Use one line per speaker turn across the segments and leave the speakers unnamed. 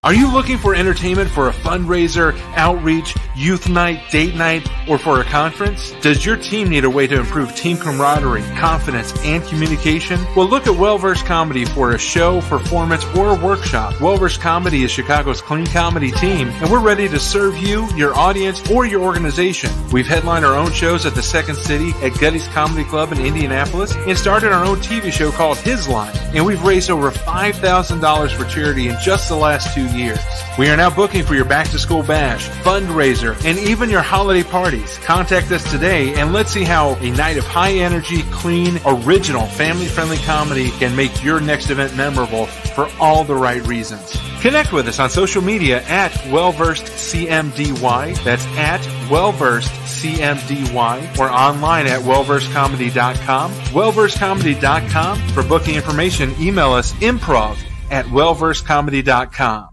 Are you looking for entertainment for a fundraiser, outreach, youth night, date night, or for a conference? Does your team need a way to improve team camaraderie, confidence, and communication? Well, look at Well-Versed Comedy for a show, performance, or workshop. Well-Versed Comedy is Chicago's clean comedy team, and we're ready to serve you, your audience, or your organization. We've headlined our own shows at the Second City, at Getty's Comedy Club in Indianapolis, and started our own TV show called His Line. And we've raised over $5,000 for charity in just the last 2 years. We are now booking for your back-to-school bash, fundraiser, and even your holiday parties. Contact us today and let's see how a night of high-energy, clean, original, family-friendly comedy can make your next event memorable for all the right reasons. Connect with us on social media at WellVersedCMDY. That's at WellVersedCMDY, or online at wellversedcomedy.com. Wellversedcomedy.com. For booking information, email us improv@wellversedcomedy.com.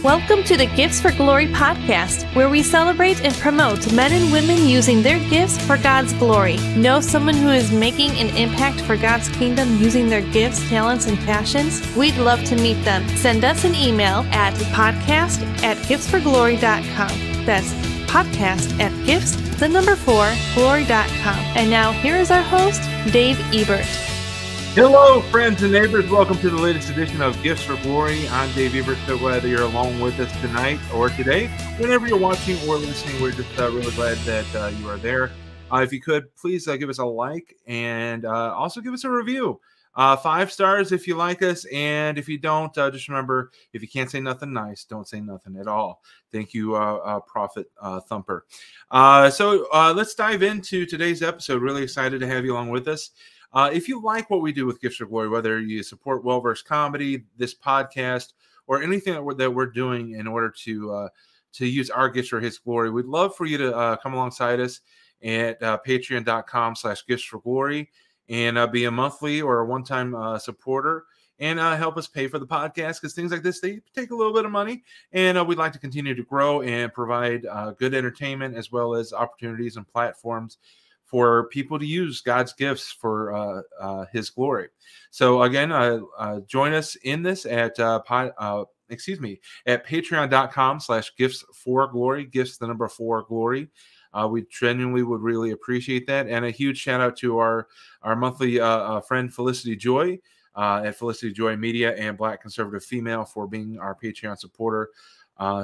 Welcome to the Gifts for Glory podcast, where we celebrate and promote men and women using their gifts for God's glory. Know someone who is making an impact for God's kingdom using their gifts, talents, and passions? We'd love to meet them. Send us an email at podcast@giftsforglory.com. That's podcast@gifts4glory.com. And now here is our host, Dave Ebert.
Hello, friends and neighbors. Welcome to the latest edition of Gifts for Glory. I'm Dave Ebert. So glad that you're along with us tonight or today. Whenever you're watching or listening, we're just really glad that you are there. If you could, please give us a like and also give us a review. 5 stars if you like us. And if you don't, just remember, if you can't say nothing nice, don't say nothing at all. Thank you, Prophet Thumper. So let's dive into today's episode. Really excited to have you along with us. If you like what we do with Gifts for Glory, whether you support Well-Versed Comedy, this podcast, or anything that we're doing in order to use our gifts for His glory, we'd love for you to come alongside us at patreon.com/giftsforglory and be a monthly or a one-time supporter and help us pay for the podcast, because things like this, they take a little bit of money, and we'd like to continue to grow and provide good entertainment as well as opportunities and platforms for people to use God's gifts for His glory. So again, join us in this at patreon.com/gifts4glory, gifts the number 4 glory. We genuinely would really appreciate that. And a huge shout out to our monthly friend Felicity Joy at Felicity Joy Media and Black Conservative Female for being our Patreon supporter.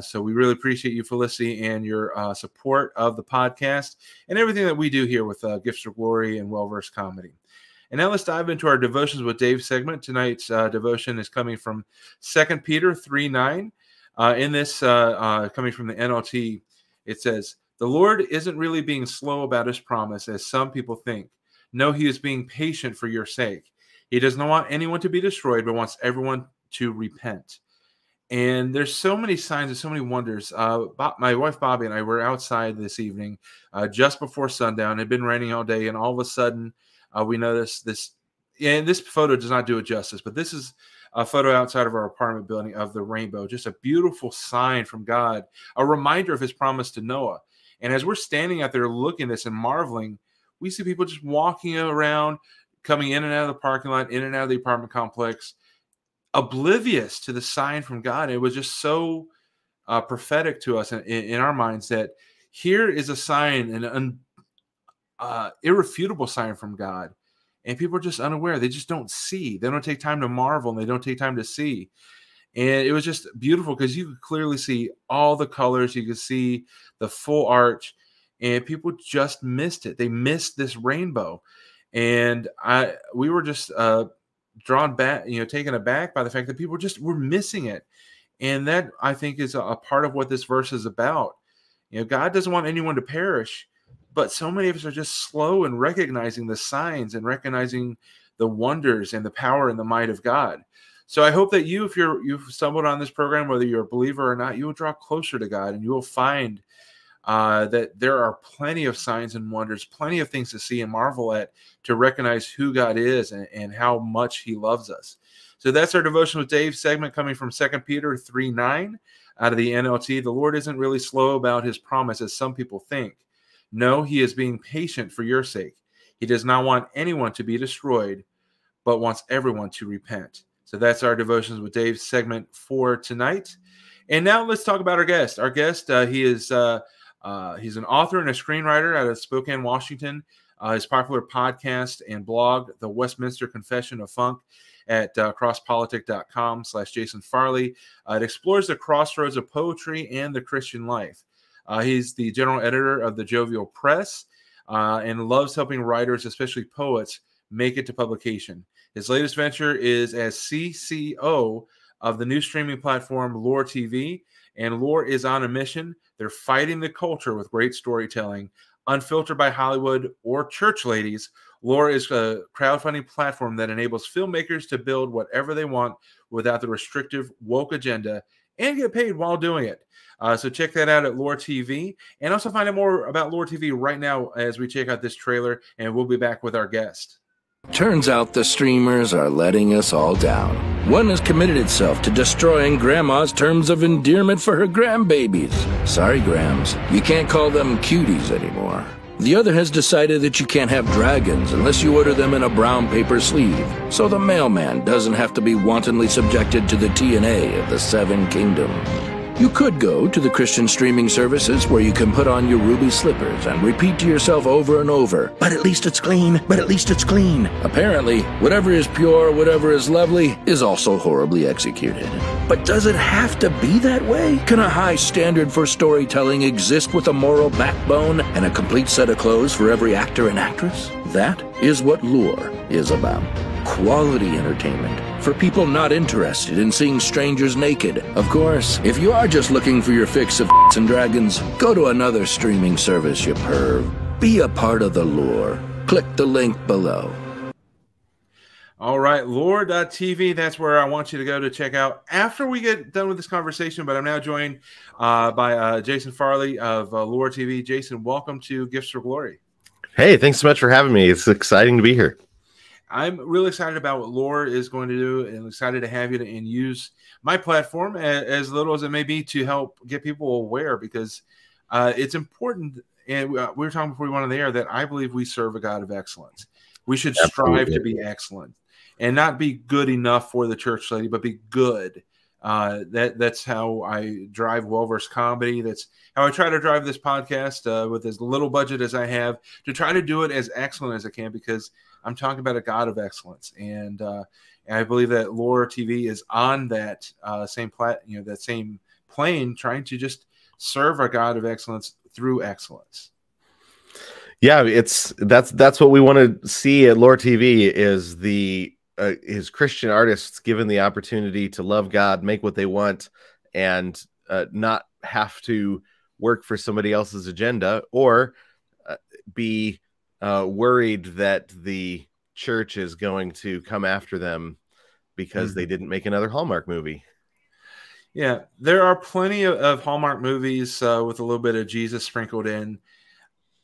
So we really appreciate you, Felicity, and your support of the podcast and everything that we do here with Gifts for Glory and Well-Versed Comedy. And now let's dive into our Devotions with Dave segment. Tonight's devotion is coming from 2 Peter 3:9. In this, coming from the NLT, it says, "The Lord isn't really being slow about His promise, as some people think. No, He is being patient for your sake. He does not want anyone to be destroyed, but wants everyone to repent." And there's so many signs and so many wonders. My wife Bobby and I were outside this evening just before sundown. It had been raining all day, and all of a sudden we noticed this. And this photo does not do it justice, but this is a photo outside of our apartment building of the rainbow. Just a beautiful sign from God, a reminder of His promise to Noah. And as we're standing out there looking at this and marveling, we see people just walking around, coming in and out of the parking lot, in and out of the apartment complex, oblivious to the sign from God. It was just so prophetic to us in our minds that here is a sign, an irrefutable sign from God, and people are just unaware. They just don't see. They don't take time to marvel, and they don't take time to see. And it was just beautiful because you could clearly see all the colors. You could see the full arch, and people just missed it. They missed this rainbow, and we were just drawn back, taken aback by the fact that people were missing it. And that, I think, is a part of what this verse is about. God doesn't want anyone to perish, but so many of us are just slow in recognizing the signs and recognizing the wonders and the power and the might of God. So I hope that if you've stumbled on this program, whether you're a believer or not, you will draw closer to God, and you will find that there are plenty of signs and wonders, plenty of things to see and marvel at, to recognize who God is and how much He loves us. So that's our Devotion with Dave segment coming from 2 Peter 3:9. out of the NLT. The Lord isn't really slow about his promise as some people think. No, he is being patient for your sake. He does not want anyone to be destroyed, but wants everyone to repent. So that's our Devotions with Dave segment for tonight. And now let's talk about our guest. Our guest, he's an author and a screenwriter out of Spokane, Washington. His popular podcast and blog, The Westminster Confession of Funk, at crosspolitic.com/Jason Farley. It explores the crossroads of poetry and the Christian life. He's the general editor of the Jovial Press and loves helping writers, especially poets, make it to publication. His latest venture is as CCO of the new streaming platform Loor TV, and Loor is on a mission. They're fighting the culture with great storytelling. Unfiltered by Hollywood or church ladies, Loor is a crowdfunding platform that enables filmmakers to build whatever they want without the restrictive woke agenda and get paid while doing it. So check that out at Loor TV, and also find out more about Loor TV right now as we check out this trailer, and we'll be back with our guest.
Turns out the streamers are letting us all down. One has committed itself to destroying Grandma's terms of endearment for her grandbabies. Sorry, Grams, you can't call them cuties anymore. The other has decided that you can't have dragons unless you order them in a brown paper sleeve, so the mailman doesn't have to be wantonly subjected to the TNA of the Seven Kingdoms. You could go to the Christian streaming services where you can put on your ruby slippers and repeat to yourself over and over, but at least it's clean, but at least it's clean. Apparently, whatever is pure, whatever is lovely, is also horribly executed. But does it have to be that way? Can a high standard for storytelling exist with a moral backbone and a complete set of clothes for every actor and actress? That is what Loor is about. Quality entertainment for people not interested in seeing strangers naked. Of course, if you are just looking for your fix of and dragons, go to another streaming service, you perv. Be a part of the Loor. Click the link below.
All right, Loor.tv, that's where I want you to go to check out after we get done with this conversation. But I'm now joined by Jason Farley of Loor TV. Jason, welcome to Gifts for Glory.
Hey, thanks so much for having me. It's exciting to be here.
I'm really excited about what Loor is going to do, and excited to have you and use my platform, as little as it may be, to help get people aware, because it's important. And we were talking before we went on the air that I believe we serve a God of excellence. We should strive to be excellent and not be good enough for the church lady, but be good. That's how I drive well-versed comedy. That's how I try to drive this podcast with as little budget as I have, to try to do it as excellent as I can, because I'm talking about a God of excellence, and I believe that Loor TV is on that that same plane, trying to just serve our God of excellence through excellence.
Yeah, that's what we want to see at Loor TV, is his Christian artists given the opportunity to love God, make what they want, and not have to work for somebody else's agenda, or be worried that the church is going to come after them because they didn't make another Hallmark movie.
Yeah, there are plenty of Hallmark movies with a little bit of Jesus sprinkled in,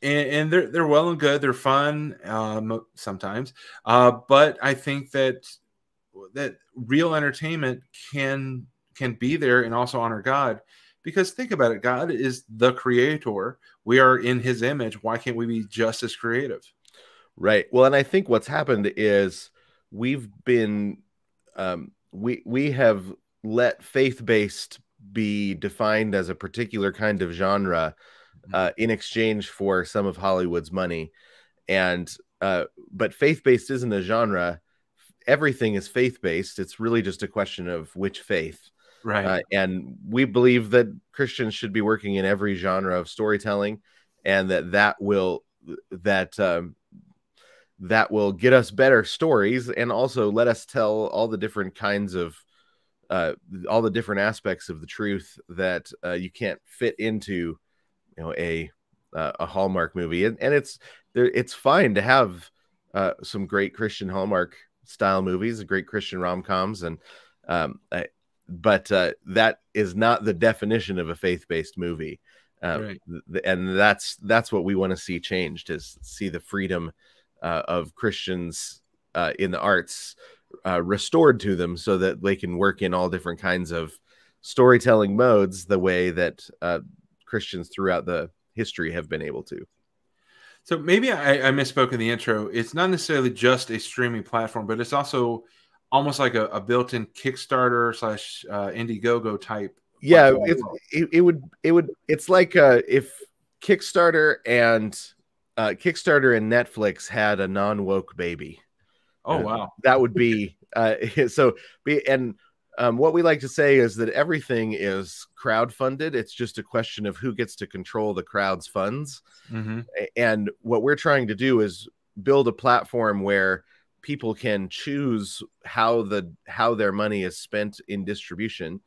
and they're well and good. They're fun sometimes, but I think that real entertainment can be there and also honor God. Because think about it, God is the creator. We are in his image. Why can't we be just as creative?
Right. Well, and I think what's happened is we've been, we have let faith-based be defined as a particular kind of genre in exchange for some of Hollywood's money. And, but faith-based isn't a genre. Everything is faith-based. It's really just a question of which faith. Right. And we believe that Christians should be working in every genre of storytelling, and that will get us better stories, and also let us tell all the different kinds of all the different aspects of the truth that you can't fit into a Hallmark movie. And it's fine to have some great Christian Hallmark style movies, great Christian rom-coms, and but that is not the definition of a faith-based movie. Right. And that's what we want to see changed, is see the freedom of Christians in the arts restored to them, so that they can work in all different kinds of storytelling modes the way that Christians throughout the history have been able to.
So maybe I misspoke in the intro. It's not necessarily just a streaming platform, but it's also almost like a built-in Kickstarter / Indiegogo type.
Yeah, it's like if Kickstarter and Netflix had a non-woke baby.
Oh wow,
that would be what we like to say is that everything is crowdfunded. It's just a question of who gets to control the crowd's funds.
Mm-hmm.
And what we're trying to do is build a platform where people can choose how their money is spent in distribution.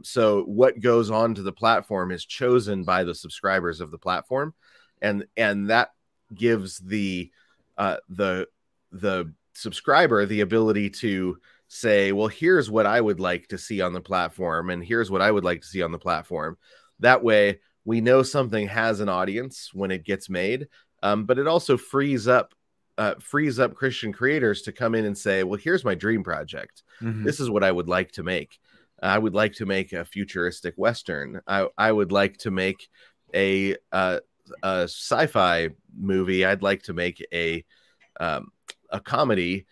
So what goes on to the platform is chosen by the subscribers of the platform, and that gives the subscriber the ability to say, well, here's what I would like to see on the platform, and here's what I would like to see on the platform. That way, we know something has an audience when it gets made, but it also frees up Christian creators to come in and say, well, here's my dream project.
Mm-hmm.
This is what I would like to make. I would like to make a futuristic Western. I would like to make a sci-fi movie. I'd like to make a comedy,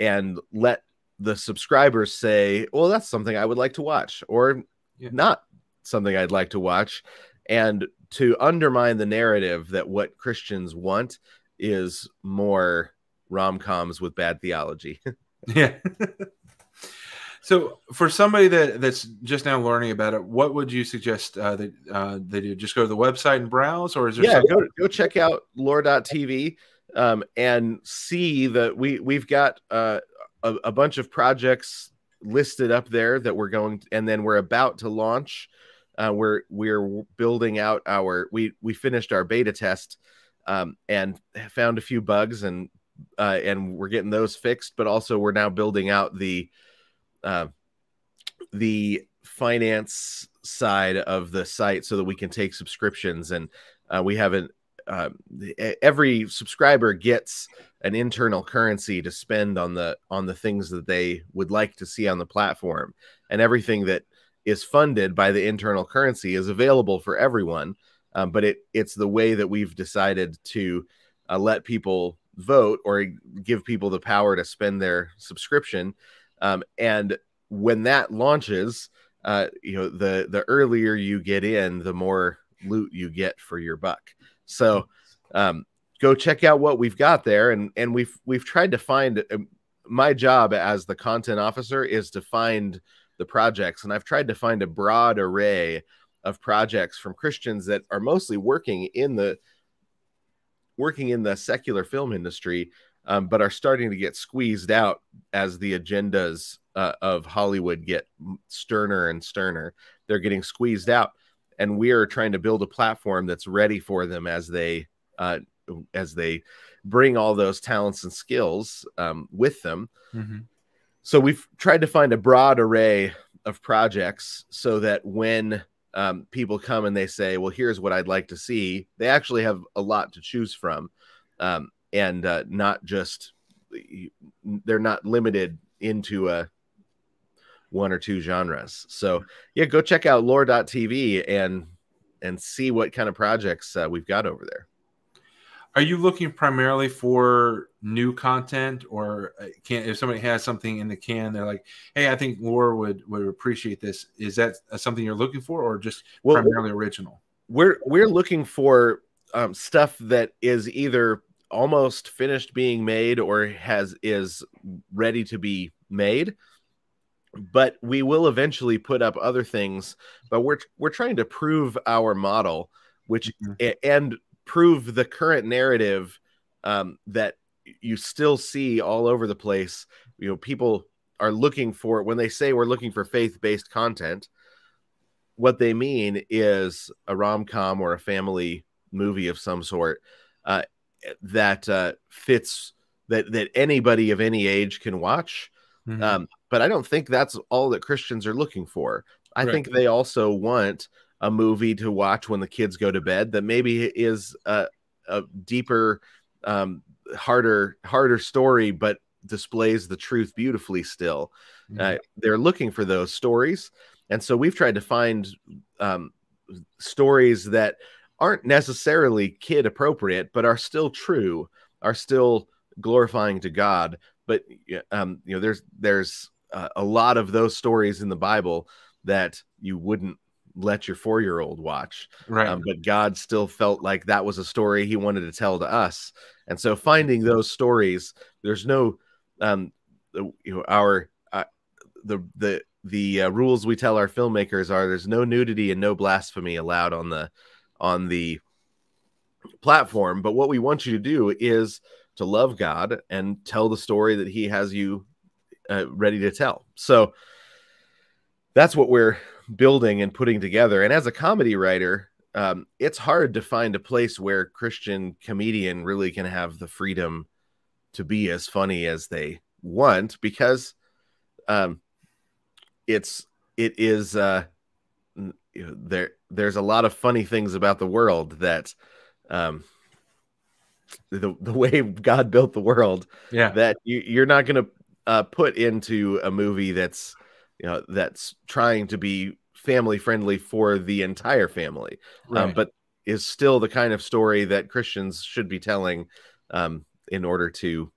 and let the subscribers say, well, that's something I would like to watch, or not something I'd like to watch. And to undermine the narrative that what Christians want is more rom-coms with bad theology.
Yeah. So for somebody that's just now learning about it, what would you suggest that they do? Just go to the website and browse, or is there
go check out Loor.tv and see that we've got a bunch of projects listed up there that we're going to, and then we're about to launch. We're building out we finished our beta test and found a few bugs, and we're getting those fixed, but also we're now building out the finance side of the site so that we can take subscriptions, and we haven't every subscriber gets an internal currency to spend on the things that they would like to see on the platform, and everything that is funded by the internal currency is available for everyone, but it's the way that we've decided to let people vote or give people the power to spend their subscription. And when that launches, the earlier you get in, the more loot you get for your buck. So go check out what we've got there. And we've tried to find, my job as the content officer is to find the projects. And I've tried to find a broad array of projects from Christians that are mostly working in the secular film industry, but are starting to get squeezed out as the agendas of Hollywood get sterner and sterner. They're getting squeezed out, and we are trying to build a platform that's ready for them as they bring all those talents and skills with them.
Mm-hmm.
So we've tried to find a broad array of projects so that when people come and they say, well, here's what I'd like to see, they actually have a lot to choose from, and not just, they're not limited into one or two genres. So yeah, go check out Loor.tv and see what kind of projects we've got over there.
Are you looking primarily for new content, or if somebody has something in the can, they're like, hey, I think Loor would appreciate this. Is that something you're looking for, or just primarily original?
We're looking for stuff that is either almost finished being made or is ready to be made. But we will eventually put up other things. But we're trying to prove our model, which and prove the current narrative that you still see all over the place. People are looking for, when they say we're looking for faith-based content, what they mean is a rom-com or a family movie of some sort that fits, that anybody of any age can watch.
Mm-hmm.
But I don't think that's all that Christians are looking for. I
Right.
think they also want a movie to watch when the kids go to bed that maybe is a deeper, harder story, but displays the truth beautifully still.
Mm-hmm.
They're looking for those stories. And so we've tried to find stories that aren't necessarily kid appropriate, but are still true, are still glorifying to God. But there's a lot of those stories in the Bible that you wouldn't let your 4-year-old watch,
right?
But God still felt like that was a story He wanted to tell to us. And so finding those stories, there's no the rules we tell our filmmakers are there's no nudity and no blasphemy allowed on the platform. But what we want you to do is to love God and tell the story that He has you ready to tell. So that's what we're building and putting together. And as a comedy writer, it's hard to find a place where Christian comedian really can have the freedom to be as funny as they want, because there's a lot of funny things about the world that the way God built the world, that you're not going to put into a movie that's trying to be family friendly for the entire family,
right.
But is still the kind of story that Christians should be telling in order to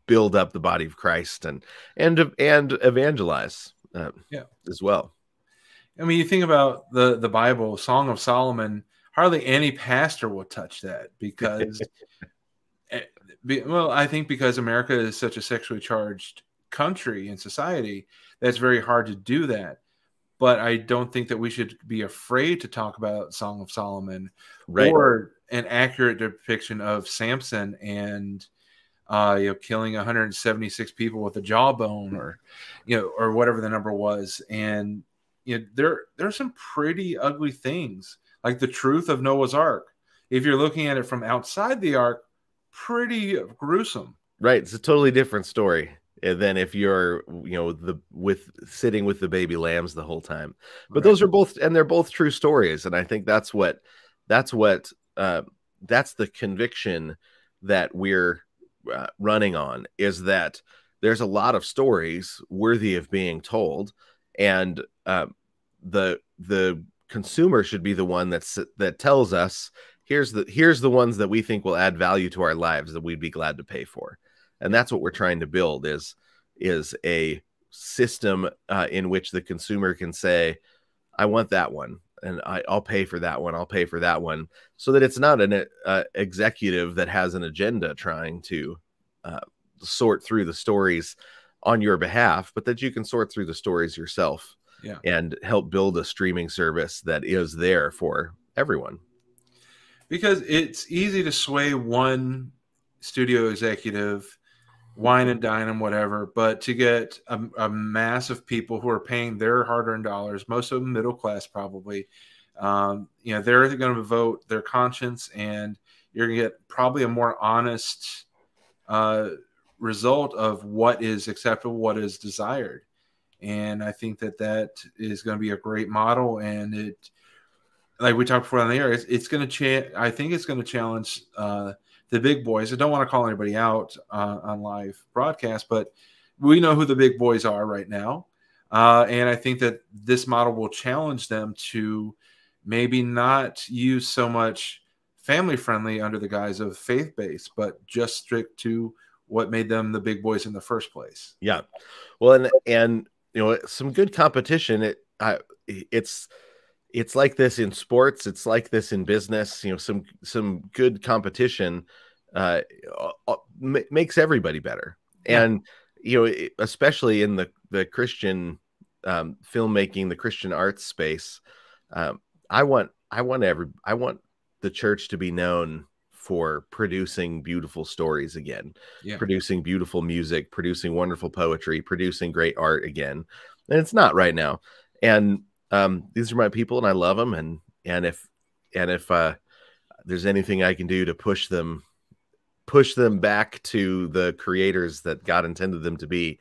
build up the body of Christ and evangelize as well.
I mean, you think about the Bible, Song of Solomon, hardly any pastor will touch that because, well, I think because America is such a sexually charged country and society, that's very hard to do that. But I don't think that we should be afraid to talk about Song of Solomon, right, or an accurate depiction of Samson and killing 176 people with a jawbone, or whatever the number was. And there's some pretty ugly things, like the truth of Noah's Ark. If you're looking at it from outside the ark, pretty gruesome.
Right, it's a totally different story than if you're sitting with the baby lambs the whole time. But right, those are both, and they're both true stories. And I think that's the conviction that we're running on, is that there's a lot of stories worthy of being told, and the consumer should be the one that tells us, here's the ones that we think will add value to our lives that we'd be glad to pay for. And that's what we're trying to build, is a system in which the consumer can say, I want that one, and I'll pay for that one. I'll pay for that one, so that it's not an executive that has an agenda trying to sort through the stories on your behalf, but that you can sort through the stories yourself, and help build a streaming service that is there for everyone.
Because it's easy to sway one studio executive, wine and dine and whatever, but to get a mass of people who are paying their hard-earned dollars, most of them middle class probably, they're going to vote their conscience, and you're going to get probably a more honest result of what is acceptable, what is desired. And I think that is going to be a great model, and it, like we talked before on the air, it's going to I think it's going to challenge the big boys. I don't want to call anybody out on live broadcast, but we know who the big boys are right now. And I think that this model will challenge them to maybe not use so much family friendly under the guise of faith based, but just strict to what made them the big boys in the first place.
Yeah. Well, and some good competition. It's like this in sports. It's like this in business. Some good competition makes everybody better. Yeah. And especially in the Christian filmmaking, the Christian arts space, I want the church to be known for producing beautiful stories again, producing beautiful music, producing wonderful poetry, producing great art again. And it's not right now. And these are my people, and I love them. And if there's anything I can do to push them back to the creators that God intended them to be,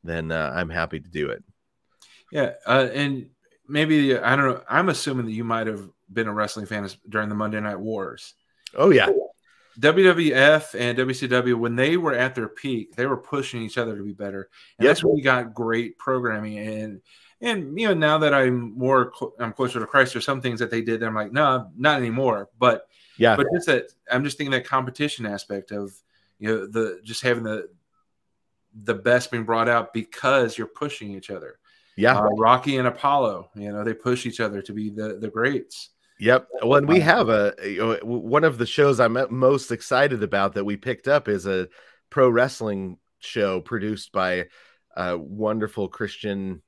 then I'm happy to do it.
Yeah. And maybe, I don't know, I'm assuming that you might have been a wrestling fan during the Monday Night Wars.
Oh yeah.
WWF and WCW, when they were at their peak, they were pushing each other to be better. And that's when we got great programming. And now that I'm closer to Christ, there's some things that they did that I'm like, no, not anymore. But just that I'm just thinking that competition aspect of just having the best being brought out because you're pushing each other. Rocky and Apollo, they push each other to be the greats.
Yep. Well, and we have one of the shows I'm most excited about that we picked up is a pro wrestling show produced by a wonderful Christian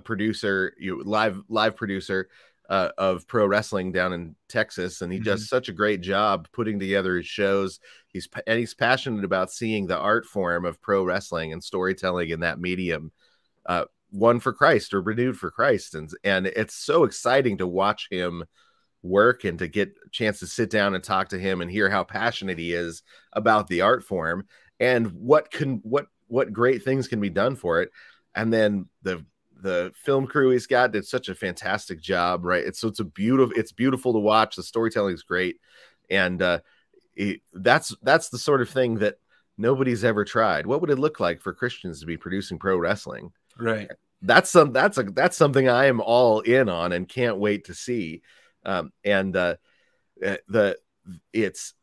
producer, live producer of pro wrestling down in Texas, and he does such a great job putting together his shows. He's passionate about seeing the art form of pro wrestling and storytelling in that medium won for Christ or renewed for Christ, and it's so exciting to watch him work and to get a chance to sit down and talk to him and hear how passionate he is about the art form and what great things can be done for it. And then the film crew he's got did such a fantastic job, right? It's beautiful to watch. The storytelling is great, and that's the sort of thing that nobody's ever tried. What would it look like for Christians to be producing pro wrestling?
Right.
That's something I am all in on and can't wait to see. It's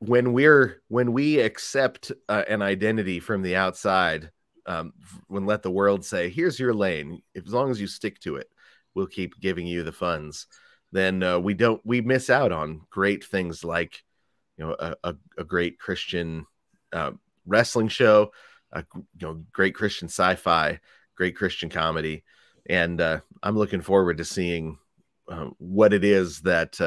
when we accept an identity from the outside, when let the world say, here's your lane, as long as you stick to it, we'll keep giving you the funds. Then we miss out on great things like a great Christian wrestling show, great Christian sci-fi, great Christian comedy, and I'm looking forward to seeing what it is that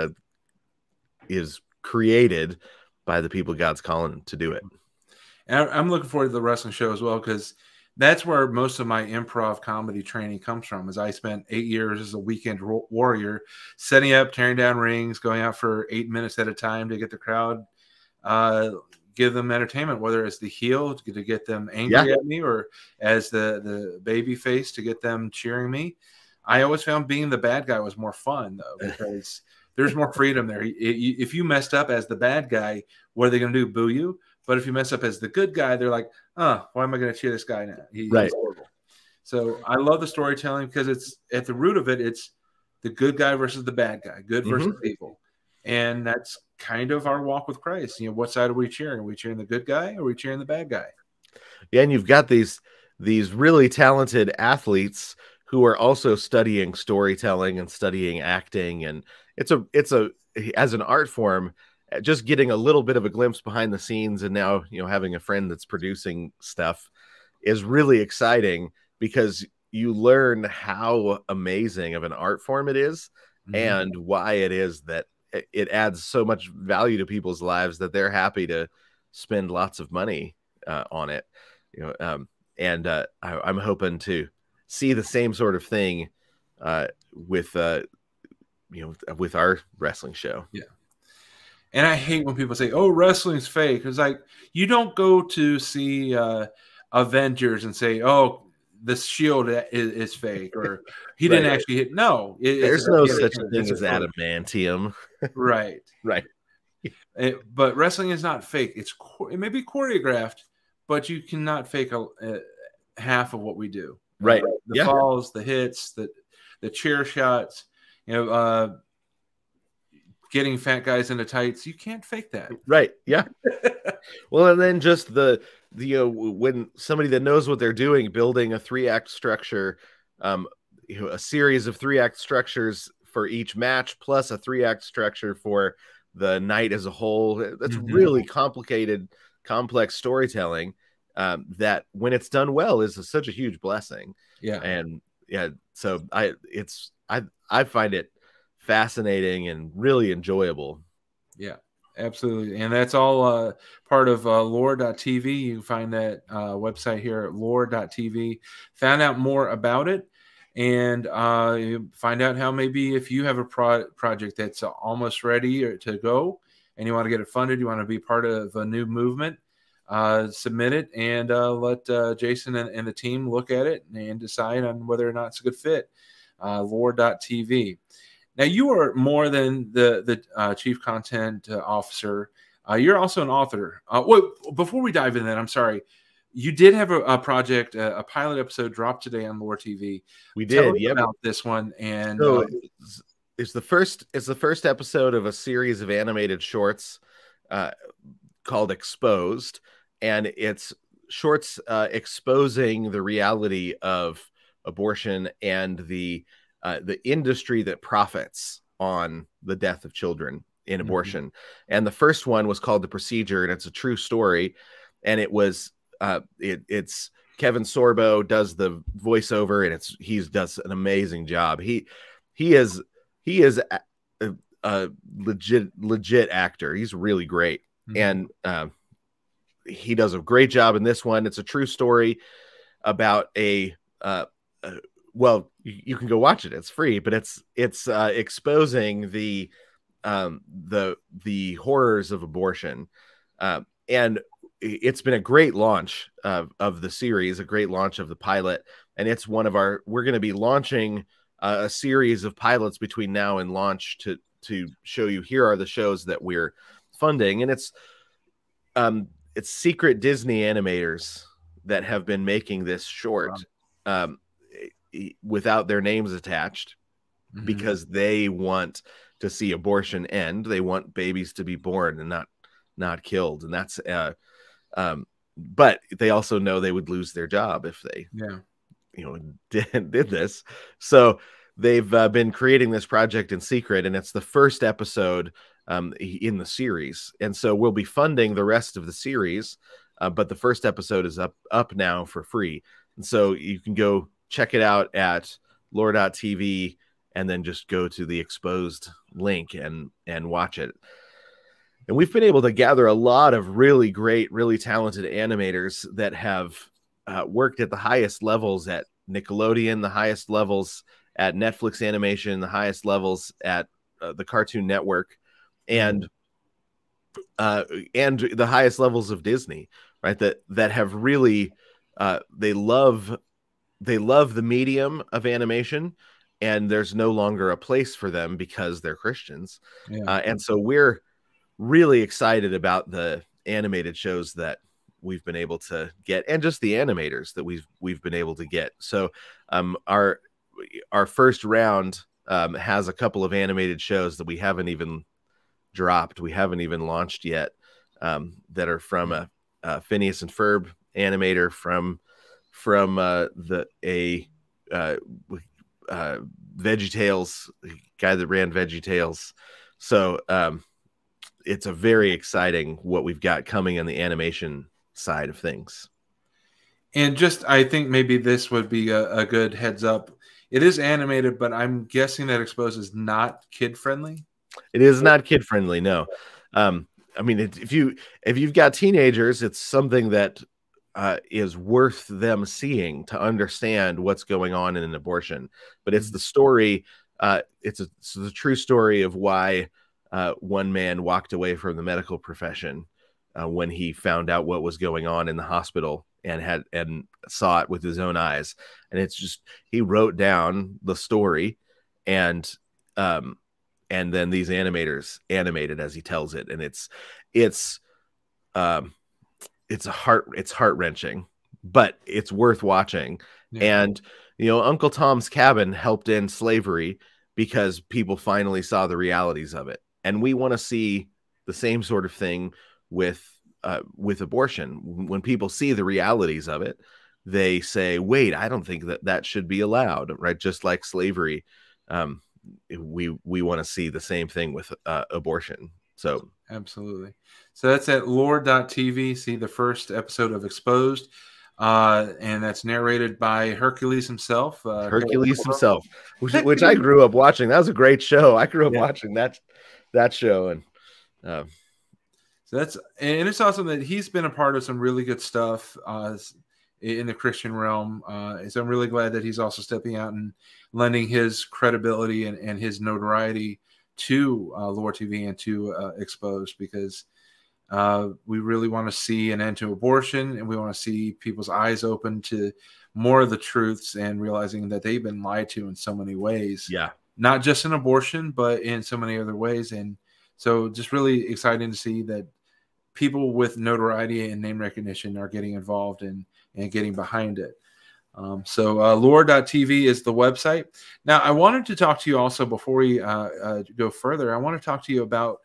is created by the people God's calling to do it.
And I'm looking forward to the wrestling show as well, because that's where most of my improv comedy training comes from. Is I spent 8 years as a weekend warrior, setting up, tearing down rings, going out for 8 minutes at a time to get the crowd, give them entertainment, whether it's the heel to get them angry at me, or as the baby face to get them cheering me. I always found being the bad guy was more fun, though, because there's more freedom there. If you messed up as the bad guy, what are they going to do? Boo you? But if you mess up as the good guy, they're like, why am I going to cheer this guy now? He's horrible. So I love the storytelling because it's at the root of it. It's the good guy versus the bad guy, good versus evil. And that's kind of our walk with Christ. What side are we cheering? Are we cheering the good guy or are we cheering the bad guy?
Yeah, and you've got these really talented athletes who are also studying storytelling and studying acting, and it's as an art form, just getting a little bit of a glimpse behind the scenes, and now having a friend that's producing stuff is really exciting because you learn how amazing of an art form it is, and why it is that it adds so much value to people's lives that they're happy to spend lots of money on it. I'm hoping to see the same sort of thing with our wrestling show.
Yeah. And I hate when people say, "Oh, wrestling's fake." It's like, you don't go to see Avengers and say, "Oh, the Shield is fake," or he didn't actually hit. No,
there's no such thing as adamantium.
Right.
Right.
But wrestling is not fake. It may be choreographed, but you cannot fake half of what we do.
Right.
The falls, the hits, the chair shots, getting fat guys into tights. You can't fake that.
Right. Yeah. Well, and then just when somebody that knows what they're doing, building a 3-act structure, a series of 3-act structures for each match, plus a 3-act structure for the night as a whole. That's really complicated, complex storytelling. That when it's done well is such a huge blessing. Yeah. And so I find it fascinating and really enjoyable.
Yeah, absolutely. And that's all part of Loor.tv. You can find that website here at Loor.tv. Found out more about it, and you find out how maybe if you have a project that's almost ready to go and you want to get it funded, you want to be part of a new movement, submit it and let Jason and the team look at it and decide on whether or not it's a good fit. Loor.tv. Now, you are more than the chief content officer. You're also an author. Before we dive into that, I'm sorry. You did have a project, a pilot episode dropped today on Loor TV.
We
Tell
did.
me about this one. And
so it's the first episode of a series of animated shorts called Exposed, and it's shorts exposing the reality of abortion and the industry that profits on the death of children in abortion. And the first one was called The Procedure, and it's a true story. And it was it's Kevin Sorbo does the voiceover, and he does an amazing job. He is a legit actor. He's really great. And he does a great job in this one. It's a true story about well, you can go watch it. It's free, but it's exposing the horrors of abortion. And it's been a great launch of the series, a great launch of the pilot. And it's we're going to be launching a series of pilots between now and launch to show you, here are the shows that we're funding. And it's secret Disney animators that have been making this short without their names attached, because they want to see abortion end. They want babies to be born and not killed. And that's but they also know they would lose their job if they did this. So they've been creating this project in secret, and it's the first episode in the series. And so we'll be funding the rest of the series, but the first episode is up now for free. And so you can go check it out at Loor.tv, and then just go to the Exposed link and watch it. And we've been able to gather a lot of really great, really talented animators that have worked at the highest levels at Nickelodeon, the highest levels at Netflix Animation, the highest levels at the Cartoon Network, and the highest levels of Disney, right? That have really they love the medium of animation, and there's no longer a place for them because they're Christians. And so we're really excited about the animated shows that we've been able to get, and just the animators that we've been able to get. So our first round has a couple of animated shows that we haven't even dropped, we haven't even launched yet, that are from a Phineas and Ferb animator from VeggieTales, guy that ran VeggieTales. So it's a very exciting what we've got coming on the animation side of things.
And just, I think maybe this would be a good heads up. It is animated, but I'm guessing that Exposed is not kid friendly.
It is not kid friendly. No. I mean, if you've got teenagers, it's something that is worth them seeing to understand what's going on in an abortion. But it's the story. It's the true story of why one man walked away from the medical profession when he found out what was going on in the hospital and saw it with his own eyes. And it's just, he wrote down the story, and then these animators animated as he tells it. And it's heart-wrenching, but it's worth watching. And Uncle Tom's Cabin helped end slavery because people finally saw the realities of it. And we want to see the same sort of thing with abortion. When people see the realities of it, they say, wait, I don't think that should be allowed, right? Just like slavery. We want to see the same thing with abortion. So
absolutely. So that's at Loor.tv. See the first episode of Exposed. And that's narrated by Hercules himself.
Himself, which I grew up watching. That was a great show. I grew up watching that show. And
so it's awesome that he's been a part of some really good stuff in the Christian realm. So I'm really glad that he's also stepping out and lending his credibility and his notoriety to Loor TV and to Exposed, because we really want to see an end to abortion, and we want to see people's eyes open to more of the truths and realizing that they've been lied to in so many ways.
Yeah.
Not just in abortion, but in so many other ways. And so just really exciting to see that people with notoriety and name recognition are getting involved and getting behind it. So Loor.tv is the website. Now, I wanted to talk to you also before we go further. I want to talk to you about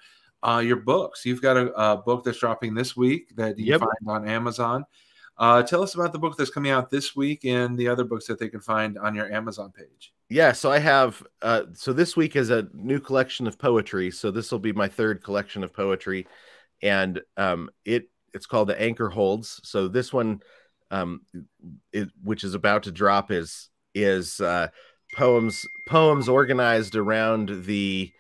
your books. You've got a book that's dropping this week that you can find on Amazon. Tell us about the book that's coming out this week and the other books that they can find on your Amazon page.
Yeah, so I have, so this week is a new collection of poetry. So this will be my third collection of poetry, and it's called The Anchor Holds. So this one, which is about to drop, is poems organized around the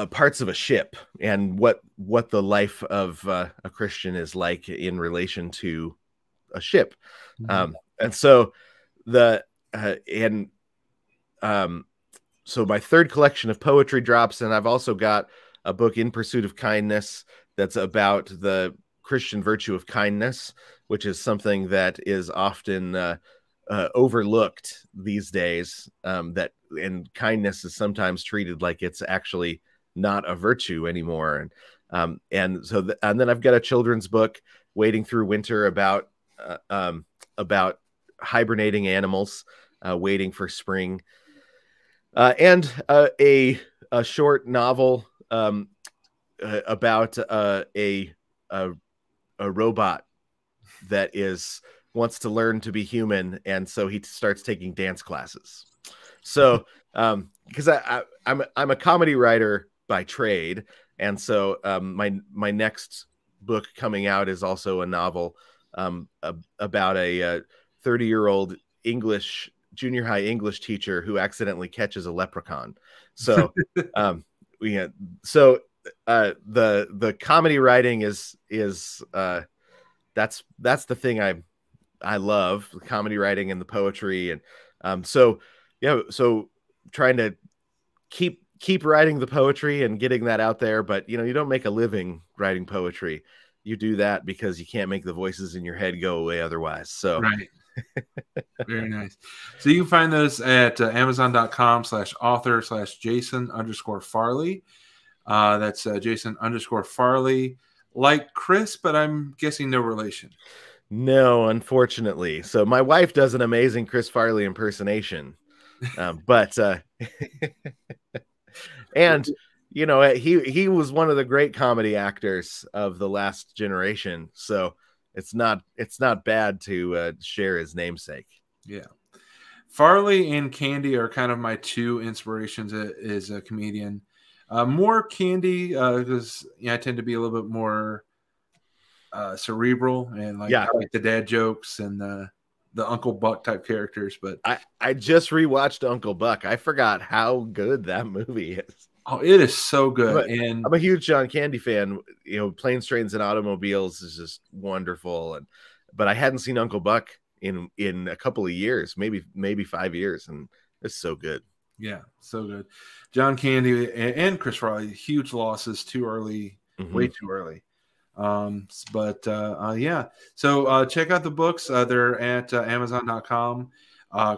parts of a ship, and what the life of a Christian is like in relation to a ship.
Mm-hmm.
And so so my third collection of poetry drops, and I've also got a book, In Pursuit of Kindness, that's about the Christian virtue of kindness, which is something that is often overlooked these days, and kindness is sometimes treated like it's actually not a virtue anymore. And then I've got a children's book, Wading Through Winter, about hibernating animals waiting for spring, and a short novel about a robot that wants to learn to be human, and so he starts taking dance classes. So because I'm a comedy writer by trade, and so my next book coming out is also a novel about a 30-year-old junior high English teacher who accidentally catches a leprechaun. So the comedy writing is that's the thing I love, the comedy writing and the poetry. And so trying to keep writing the poetry and getting that out there. But you don't make a living writing poetry. You do that because you can't make the voices in your head go away otherwise. So
right. Very nice. So you can find those at amazon.com/author/Jason_Farley. That's Jason_Farley, like Chris, but I'm guessing no relation.
No, unfortunately. So my wife does an amazing Chris Farley impersonation, but and he was one of the great comedy actors of the last generation. So it's not bad to share his namesake.
Yeah. Farley and Candy are kind of my two inspirations as a comedian. More Candy because I tend to be a little bit more cerebral and like the dad jokes and the Uncle Buck type characters. But
I just rewatched Uncle Buck. I forgot how good that movie is.
Oh, it is so good. And
I'm a huge John Candy fan. Planes, Trains, and Automobiles is just wonderful. But I hadn't seen Uncle Buck in a couple of years, maybe 5 years, and it's so good.
Yeah, so good. John Candy and Chris Farley, huge losses too early, way too early. Yeah. So check out the books. They're at Amazon.com.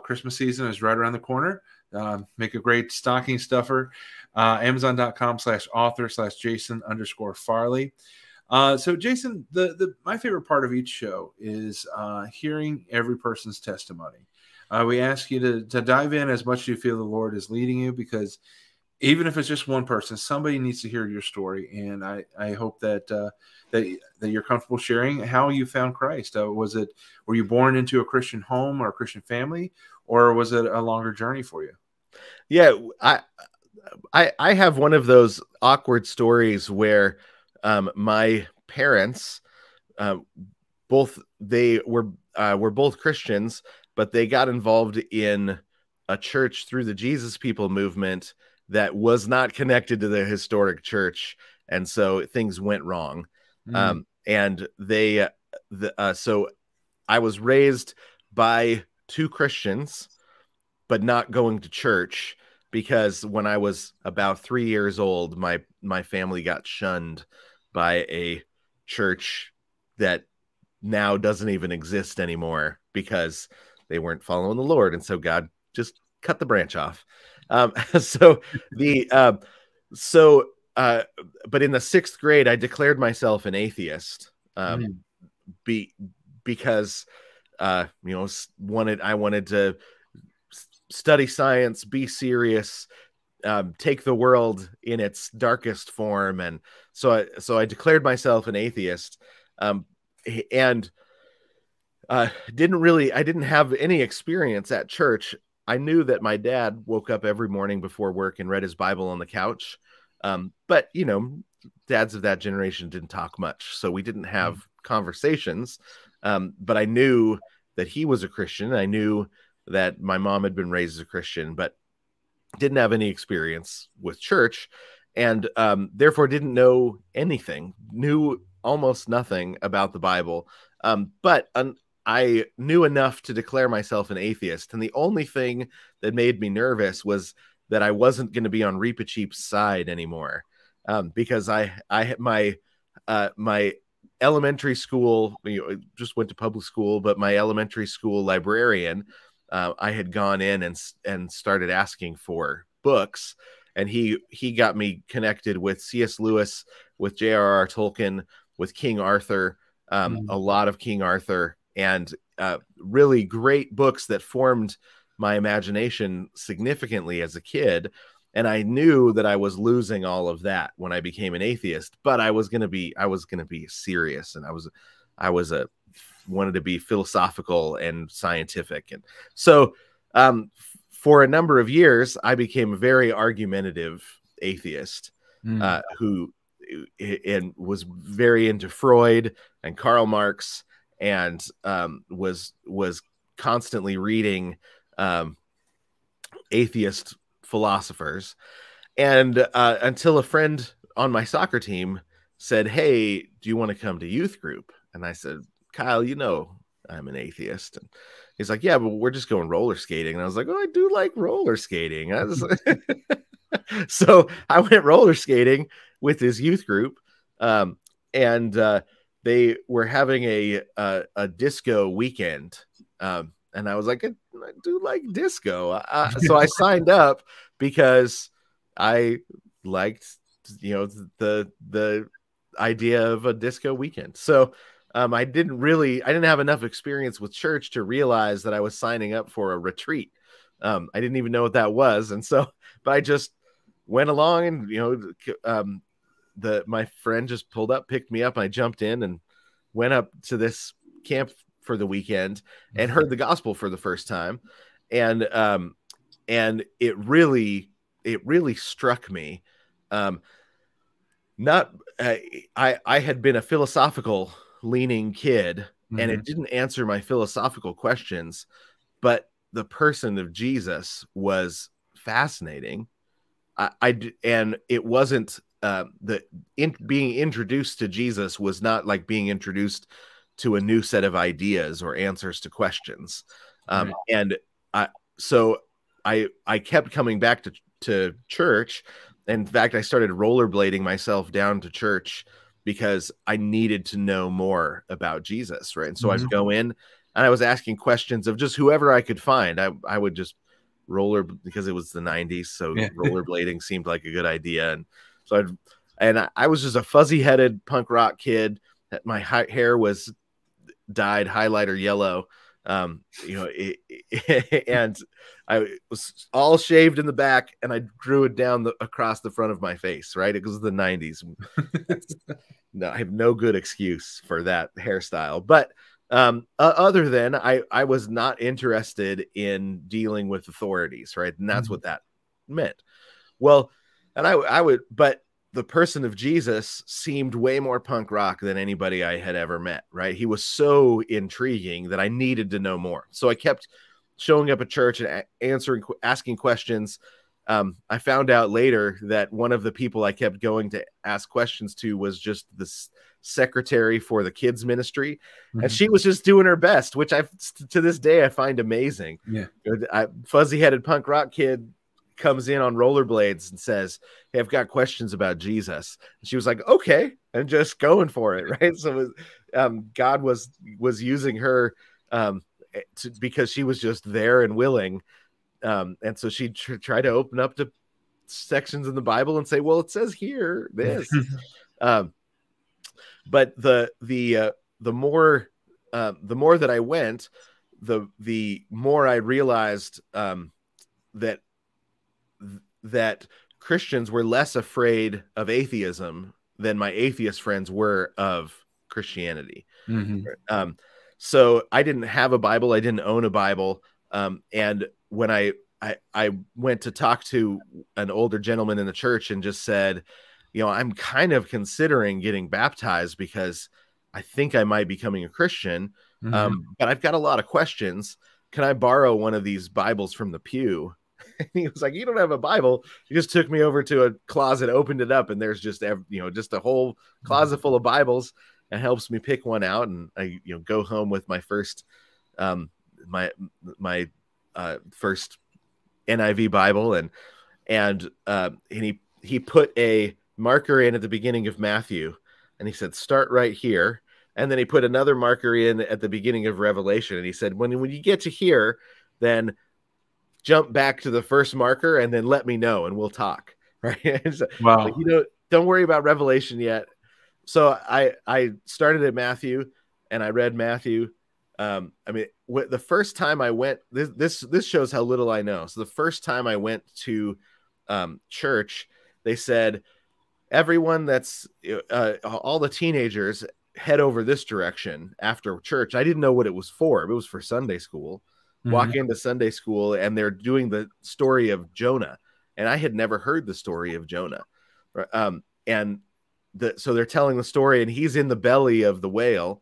Christmas season is right around the corner. Make a great stocking stuffer. Amazon.com/author/Jason_Farley. So Jason, my favorite part of each show is hearing every person's testimony. We ask you to dive in as much as you feel the Lord is leading you, because even if it's just one person, somebody needs to hear your story. And I hope that you're comfortable sharing how you found Christ. Were you born into a Christian home or a Christian family, or was it a longer journey for you?
Yeah, I have one of those awkward stories where my parents, both were both Christians, but they got involved in a church through the Jesus People movement that was not connected to the historic church, and so things went wrong. And so I was raised by two Christians, but not going to church, because when I was about 3 years old, my family got shunned by a church that now doesn't even exist anymore because they weren't following the Lord. And so God just cut the branch off. So, but in the 6th grade, I declared myself an atheist, because, I wanted to study science, be serious, take the world in its darkest form. And so I declared myself an atheist, and I didn't have any experience at church. I knew that my dad woke up every morning before work and read his Bible on the couch. But, dads of that generation didn't talk much, so we didn't have conversations. But I knew that he was a Christian. I knew that my mom had been raised as a Christian, but didn't have any experience with church, and therefore didn't know anything, knew almost nothing about the Bible. But I knew enough to declare myself an atheist. And the only thing that made me nervous was that I wasn't going to be on Reepicheep's side anymore. Because my elementary school, just went to public school, but my elementary school librarian, I had gone in and started asking for books, and he got me connected with C.S. Lewis, with J.R.R. Tolkien, with King Arthur, a lot of King Arthur, and really great books that formed my imagination significantly as a kid. And I knew that I was losing all of that when I became an atheist, but I was going to be serious, and I wanted to be philosophical and scientific. And so for a number of years, I became a very argumentative atheist, who was very into Freud and Karl Marx, and was constantly reading atheist philosophers. And until a friend on my soccer team said, "Hey, do you want to come to youth group?" And I said, "Kyle, I'm an atheist." And he's like, "Yeah, but we're just going roller skating." And I was like, "Oh, I do like roller skating." So I went roller skating with his youth group, and they were having a disco weekend, and I was like, I do like disco. So I signed up because I liked, the idea of a disco weekend. So I didn't have enough experience with church to realize that I was signing up for a retreat. I didn't even know what that was. And so, but I just went along, and, my friend just pulled up, picked me up, and I jumped in and went up to this camp for the weekend and heard the gospel for the first time. And it really struck me. I had been a philosophical leaning kid, and it didn't answer my philosophical questions, but the person of Jesus was fascinating. And it wasn't, being introduced to Jesus was not like being introduced to a new set of ideas or answers to questions. And so I kept coming back to church. In fact, I started rollerblading myself down to church because I needed to know more about Jesus, right? And so I'd go in and I was asking questions of just whoever I could find. I would just roller, because it was the 90s, so rollerblading seemed like a good idea. And so I was just a fuzzy-headed punk rock kid. My hair was dyed highlighter yellow, and I was all shaved in the back, and I drew it down across the front of my face, right? It was the 90s. No, I have no good excuse for that hairstyle. But other than I was not interested in dealing with authorities, right? And that's what that meant. Well, and I would, but the person of Jesus seemed way more punk rock than anybody I had ever met, right? He was so intriguing that I needed to know more. So I kept showing up at church and asking questions. I found out later that one of the people I kept going to ask questions to was just the secretary for the kids ministry. And she was just doing her best, which to this day I find amazing. Yeah. Fuzzy-headed punk rock kid comes in on rollerblades and says, "Hey, I've got questions about Jesus." And she was like, "Okay," and just going for it, right? So God was using her because she was just there and willing. And so she tried to open up to sections in the Bible and say, well, it says here this. But the more that I went, the more I realized that Christians were less afraid of atheism than my atheist friends were of Christianity. So I didn't have a Bible. I didn't own a Bible. And when I went to talk to an older gentleman in the church and just said, I'm kind of considering getting baptized because I think I might be becoming a Christian. But I've got a lot of questions. Can I borrow one of these Bibles from the pew? And he was like, you don't have a Bible. He just took me over to a closet, opened it up, and there's just a whole closet full of Bibles, and helps me pick one out. And I go home with my first my first NIV Bible, and he put a marker in at the beginning of Matthew, and he said, start right here. And then he put another marker in at the beginning of Revelation, and he said, when you get to here, then jump back to the first marker and then let me know and we'll talk. Right. So,
wow.
Like, don't worry about Revelation yet. So I started at Matthew and I read Matthew. The first time I went, this shows how little I know. So the first time I went to church, they said, everyone that's all the teenagers head over this direction after church. I didn't know what it was for. It was for Sunday school. Walk into Sunday school and they're doing the story of Jonah. And I had never heard the story of Jonah. So they're telling the story and he's in the belly of the whale.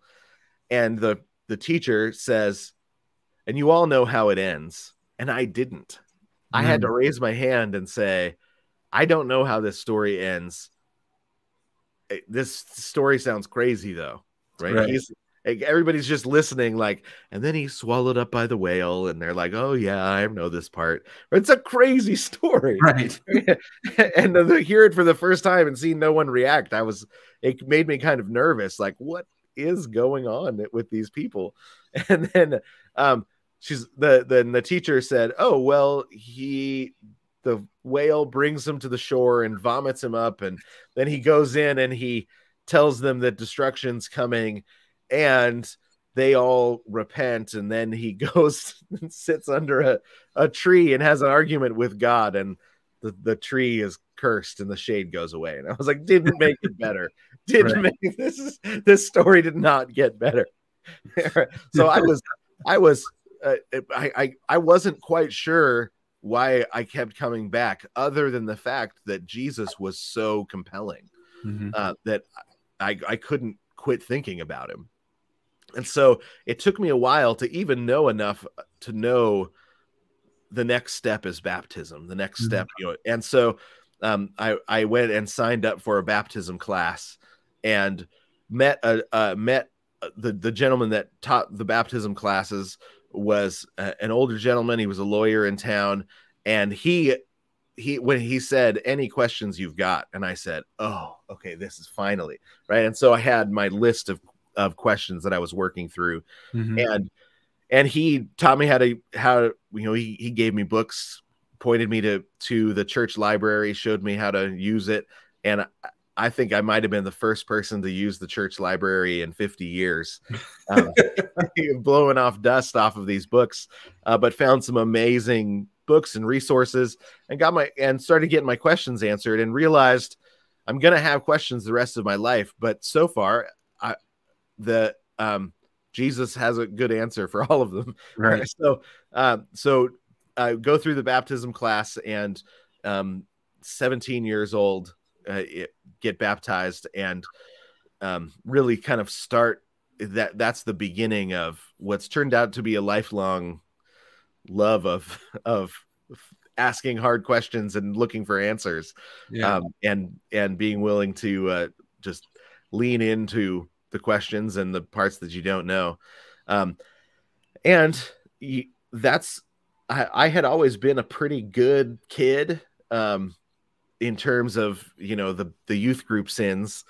And the teacher says, and you all know how it ends. And I didn't. I had to raise my hand and say, I don't know how this story ends. This story sounds crazy though. Right. Everybody's just listening, like, and then he's swallowed up by the whale, and they're like, "Oh yeah, I know this part." It's a crazy story,
right?
And to hear it for the first time and see no one react, it made me kind of nervous. Like, what is going on with these people? And then the teacher said, "Oh well, the whale brings him to the shore and vomits him up, and then he goes in and he tells them that destruction's coming." And they all repent, and then he goes and sits under a tree and has an argument with God, and the tree is cursed and the shade goes away. And I was like, didn't make it better. This story did not get better. So I wasn't quite sure why I kept coming back, other than the fact that Jesus was so compelling that I couldn't quit thinking about him. And so it took me a while to even know enough to know the next step is baptism, the next step. And so I went and signed up for a baptism class and met the gentleman that taught the baptism classes was an older gentleman. He was a lawyer in town. And when he said, any questions you've got? And I said, oh, okay, this is finally right. And so I had my list of questions that I was working through, and he taught me he gave me books, pointed me to the church library, showed me how to use it. And I think I might've been the first person to use the church library in 50 years, blowing off dust off of these books, but found some amazing books and resources and started getting my questions answered, and realized I'm going to have questions the rest of my life. But so far, Jesus has a good answer for all of them.
Right.
So I go through the baptism class, and 17 years old, get baptized, and really kind of start that's the beginning of what's turned out to be a lifelong love of asking hard questions and looking for answers, and being willing to just lean into the questions and the parts that you don't know. And I had always been a pretty good kid in terms of, the youth group sins,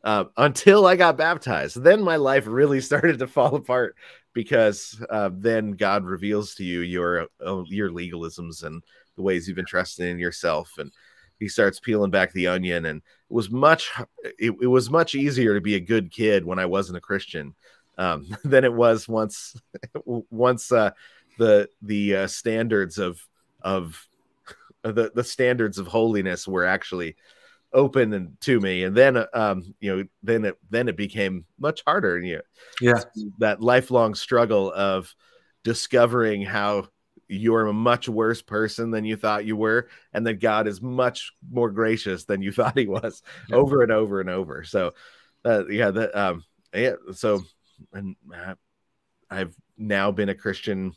until I got baptized. Then my life really started to fall apart, because then God reveals to you your legalisms and the ways you've been trusting in yourself. And he starts peeling back the onion, and it was much easier to be a good kid when I wasn't a Christian than it was once the standards of the standards of holiness were actually open to me. And then then it became much harder. And that lifelong struggle of discovering how you're a much worse person than you thought you were, and that God is much more gracious than you thought he was, over and over and over. So so, and I've now been a Christian,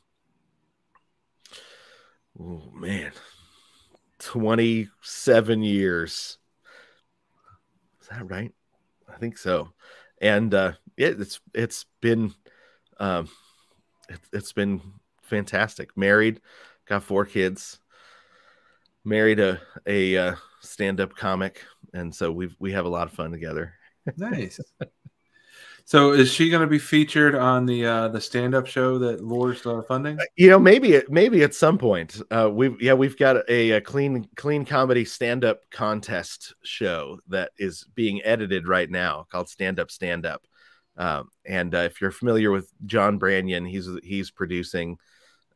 oh man, 27 years. Is that right? I think so. And it's been fantastic. Married, got 4 kids, married a stand-up comic, and so we have a lot of fun together.
Nice. So is she going to be featured on the stand-up show that Loor's funding?
Maybe at some point. We've got a clean comedy stand-up contest show that is being edited right now called Stand Up. And if you're familiar with John Branyan, he's producing,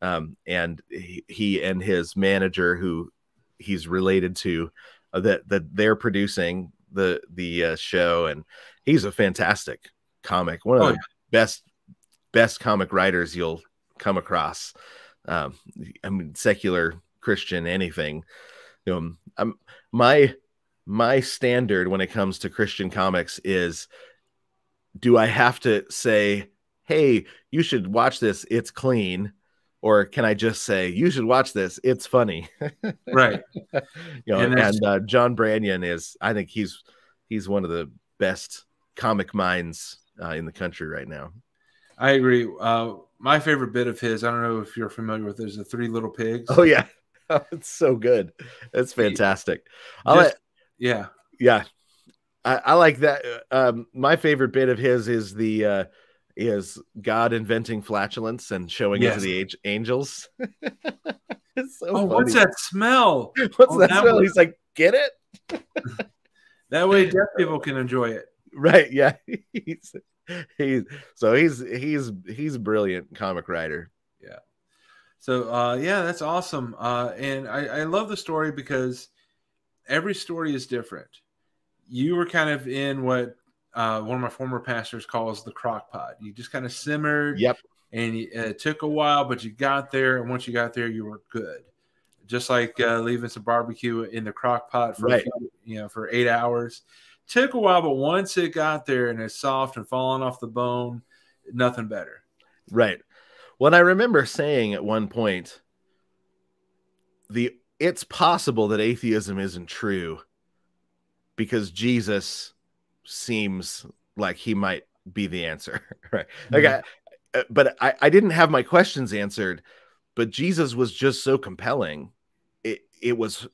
and he and his manager, who he's related to, that they're producing the show, and he's a fantastic comic, one of the best comic writers you'll come across. I mean, secular, Christian, anything. My standard when it comes to Christian comics is, do I have to say, hey, you should watch this, it's clean? Or can I just say, you should watch this, it's funny?
Right.
And John Branyan I think he's one of the best comic minds in the country right now.
I agree. My favorite bit of his, I don't know if you're familiar with, there's the 3 Little Pigs.
Oh yeah. It's so good. It's fantastic.
Yeah.
I like that. My favorite bit of his is God inventing flatulence and showing it to the angels. It's so funny.
What's that smell?
What's that smell? He's like, get it?
That way deaf people can enjoy it.
Right. Yeah. He's a brilliant comic writer.
Yeah. So that's awesome. And I love the story because every story is different. You were kind of in what one of my former pastors calls the crock pot. You just kind of simmered.
Yep.
And it took a while, but you got there. And once you got there, you were good. Just like leaving some barbecue in the crock pot for for 8 hours. Took a while, but once it got there and it's soft and falling off the bone, nothing better.
Right. Well, I remember saying at one point, it's possible that atheism isn't true because Jesus seems like he might be the answer. Right. Mm-hmm. But I didn't have my questions answered, but Jesus was just so compelling. It was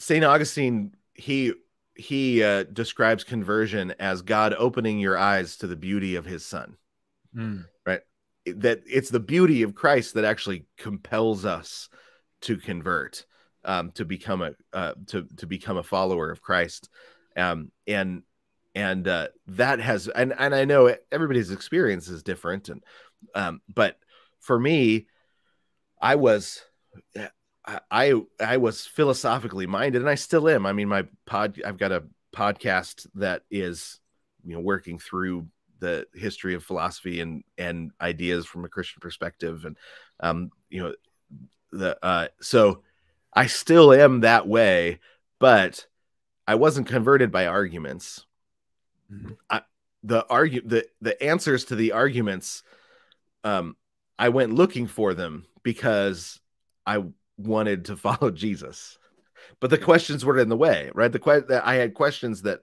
St. Augustine, he describes conversion as God opening your eyes to the beauty of his son. Right? That it's the beauty of Christ that actually compels us to convert, to become a follower of Christ. And that has, and I know everybody's experience is different. But for me, I was philosophically minded, and I still am. I mean, I've got a podcast that is, working through the history of philosophy and ideas from a Christian perspective. And, so I still am that way, but I wasn't converted by arguments. Mm-hmm. The answers to the arguments, I went looking for them because I wanted to follow Jesus, but the questions were in the way, right? I had questions that,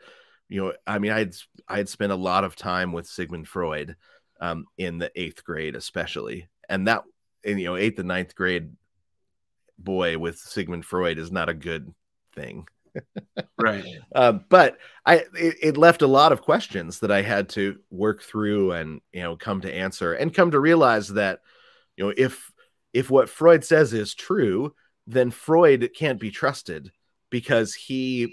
I had spent a lot of time with Sigmund Freud, in the 8th grade, especially. And that, 8th and 9th grade boy with Sigmund Freud is not a good thing.
Right.
But it left a lot of questions that I had to work through and, come to answer and come to realize that, if if what Freud says is true, then Freud can't be trusted, because he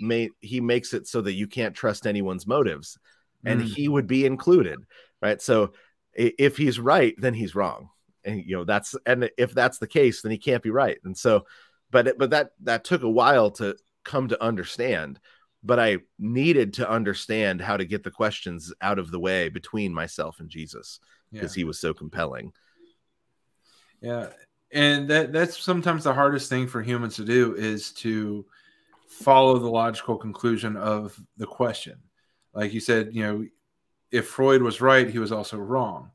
makes it so that you can't trust anyone's motives, and he would be included, right? So if he's right, then he's wrong, and and if that's the case, then he can't be right. And so, but that took a while to come to understand. But I needed to understand how to get the questions out of the way between myself and Jesus, because he was so compelling.
Yeah, and that's sometimes the hardest thing for humans to do, is to follow the logical conclusion of the question. Like you said, if Freud was right, he was also wrong.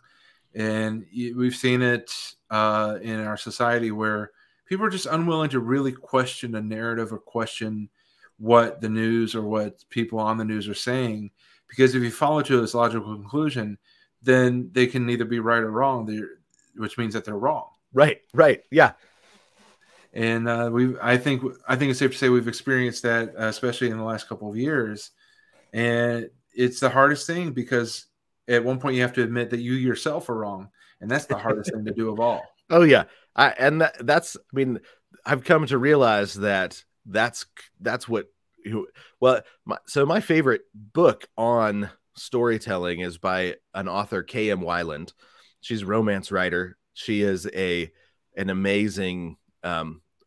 And we've seen it in our society where people are just unwilling to really question a narrative or question what the news or what people on the news are saying. Because if you follow to this logical conclusion, then they can neither be right or wrong, which means that they're wrong.
Right. Yeah.
And I think it's safe to say we've experienced that, especially in the last couple of years. And it's the hardest thing, because at one point you have to admit that you yourself are wrong, and that's the hardest thing to do of all.
Oh yeah, that's. I mean, I've come to realize that's what. Well, my favorite book on storytelling is by an author, K.M. Weiland. She's a romance writer. She is an amazing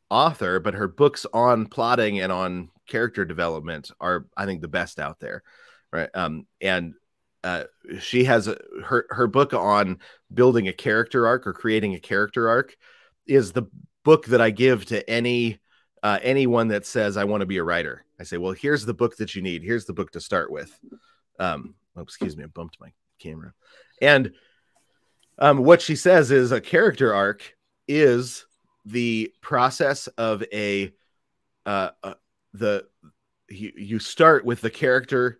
author, but her books on plotting and on character development are, I think, the best out there, right? And she has her book on building a character arc or creating a character arc is the book that I give to anyone that says, I want to be a writer. I say, well, here's the book that you need. Here's the book to start with. Excuse me, I bumped my camera. And what she says is a character arc is the process of you start with the character,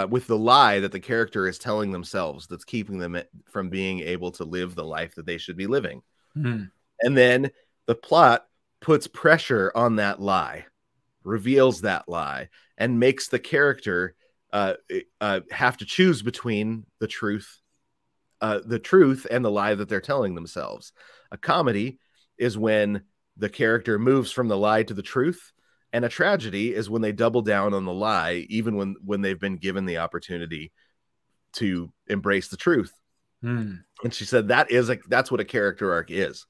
with the lie that the character is telling themselves that's keeping them from being able to live the life that they should be living. And then the plot puts pressure on that lie, reveals that lie, and makes the character have to choose between the truth and the lie that they're telling themselves. A comedy is when the character moves from the lie to the truth, and a tragedy is when they double down on the lie, even when they've been given the opportunity to embrace the truth. And she said that's what a character arc is.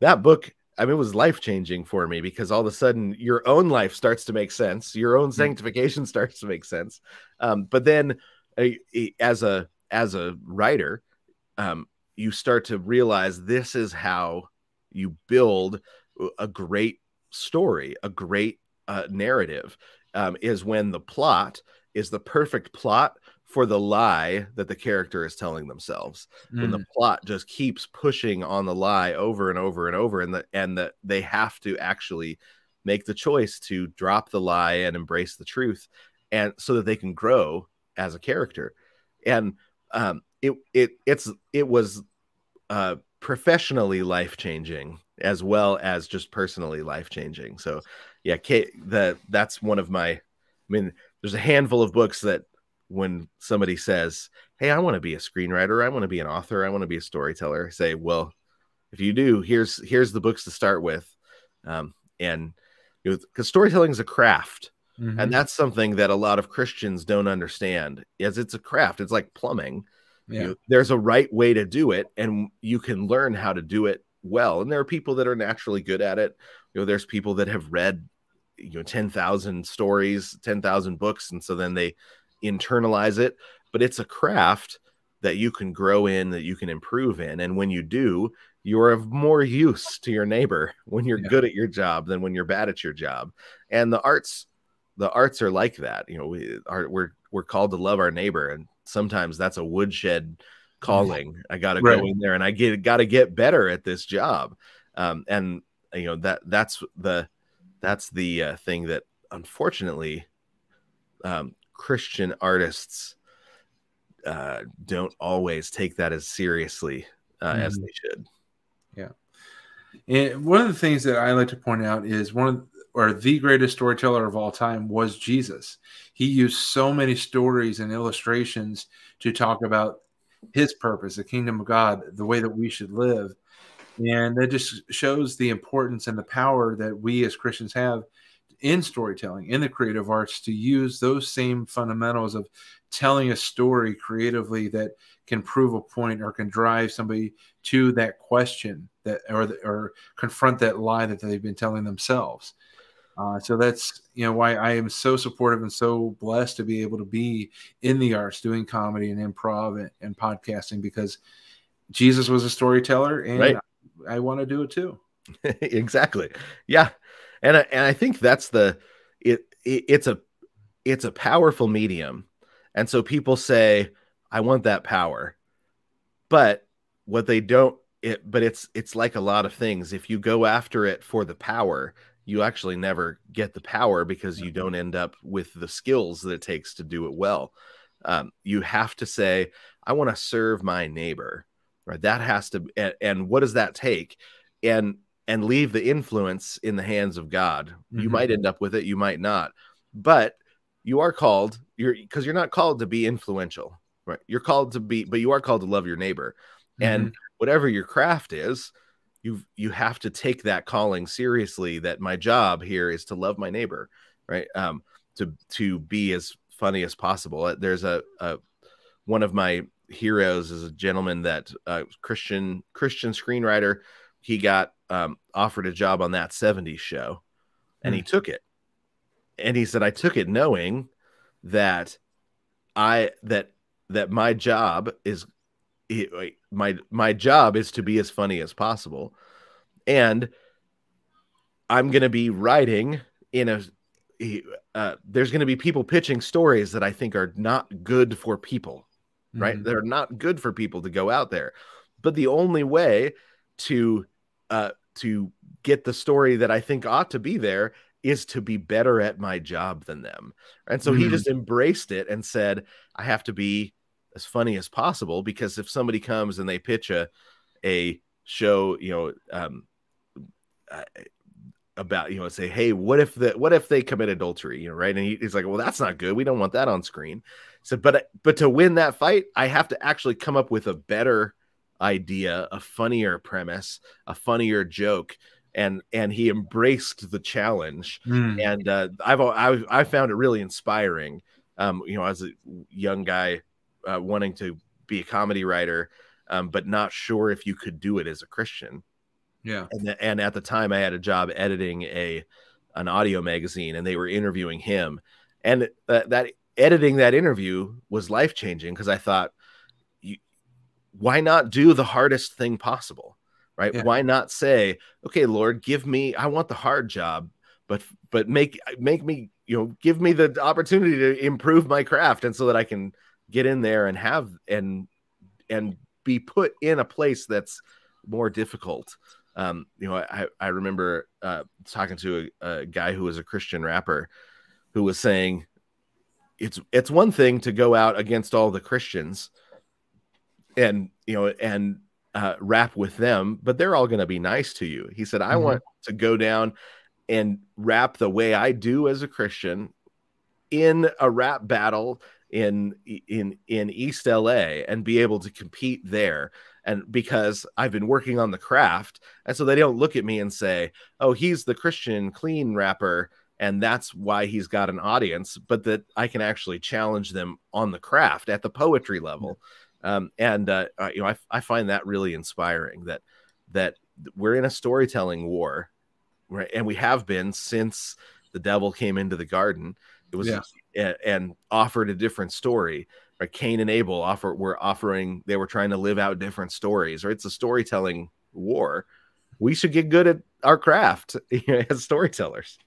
That book, I mean, it was life-changing for me, because all of a sudden your own life starts to make sense. Your own sanctification starts to make sense. But then as a writer, you start to realize this is how you build a great story, a great narrative, is when the plot is the perfect plot for the lie that the character is telling themselves. When the plot just keeps pushing on the lie over and over and over, and that they have to actually make the choice to drop the lie and embrace the truth, and so that they can grow as a character. And it was professionally life-changing as well as just personally life-changing. So yeah, that's one of my, I mean, there's a handful of books that when somebody says, hey, I want to be a screenwriter, I want to be an author, I want to be a storyteller, I say, well, if you do, here's the books to start with. And because storytelling is a craft. And that's something that a lot of Christians don't understand, is it's a craft. It's like plumbing. There's a right way to do it, and you can learn how to do it well. And there are people that are naturally good at it. There's people that have read 10,000 stories, 10,000 books, and so then they internalize it. But it's a craft that you can grow in, that you can improve in. And when you do, you're of more use to your neighbor when you're good at your job than when you're bad at your job. And the arts are like that. We're called to love our neighbor, and sometimes that's a woodshed calling. I got to go in there, and I got to get better at this job. And that's the thing that unfortunately Christian artists don't always take that as seriously as they should.
Yeah. And one of the things that I like to point out is the greatest storyteller of all time was Jesus. He used so many stories and illustrations to talk about his purpose, the kingdom of God, the way that we should live. And that just shows the importance and the power that we as Christians have in storytelling, in the creative arts, to use those same fundamentals of telling a story creatively that can prove a point or can drive somebody to that question that or confront that lie that they've been telling themselves. So that's, why I am so supportive and so blessed to be able to be in the arts, doing comedy and improv and podcasting, because Jesus was a storyteller, and
Right.
I want to do it too.
Exactly. Yeah. And I think that's it's a powerful medium. And so people say, I want that power. But what they don't, it's like a lot of things. If you go after it for the power, you actually never get the power, because you don't end up with the skills that it takes to do it well. You have to say, I want to serve my neighbor, right? That has to, and what does that take? And leave the influence in the hands of God. Mm-hmm. You might end up with it, you might not, but you are called, because you're not called to be influential, right? You're called to be, but you are called to love your neighbor. Mm-hmm. And whatever your craft is, you have to take that calling seriously, that my job here is to love my neighbor, right? To be as funny as possible. There's one of my heroes is a gentleman that Christian screenwriter. He got offered a job on That 70s Show, and he took it. And he said, I took it knowing that that my job is my job is to be as funny as possible, and I'm going to be writing in there's going to be people pitching stories that I think are not good for people, right? Mm-hmm. They're not good for people to go out there. But the only way to get the story that I think ought to be there is to be better at my job than them. And so he just embraced it and said, I have to be as funny as possible, because if somebody comes and they pitch a show, about, say, hey, what if they commit adultery, right? And he's like, well, that's not good. We don't want that on screen. So, but to win that fight, I have to actually come up with a better idea, a funnier premise, a funnier joke. And he embraced the challenge. And I found it really inspiring. As a young guy wanting to be a comedy writer, but not sure if you could do it as a Christian.
Yeah.
And at the time I had a job editing an audio magazine, and they were interviewing him. And that editing that interview was life-changing, because I thought, why not do the hardest thing possible? Right? Yeah. Why not say, okay, Lord, I want the hard job, but make me, give me the opportunity to improve my craft, and so that I can get in there and have and be put in a place that's more difficult. I remember talking to a guy who was a Christian rapper, who was saying, it's one thing to go out against all the Christians and rap with them, but they're all going to be nice to you. He said, I want to go down and rap the way I do as a Christian in a rap battle in East LA, and be able to compete there. And because I've been working on the craft, and so they don't look at me and say, oh, he's the Christian clean rapper, and that's why he's got an audience, but that I can actually challenge them on the craft at the poetry level. I find that really inspiring, that we're in a storytelling war, right? And we have been since the devil came into the garden. It was and offered a different story. Right? Cain and Abel they were trying to live out different stories. Right? It's a storytelling war. We should get good at our craft as storytellers.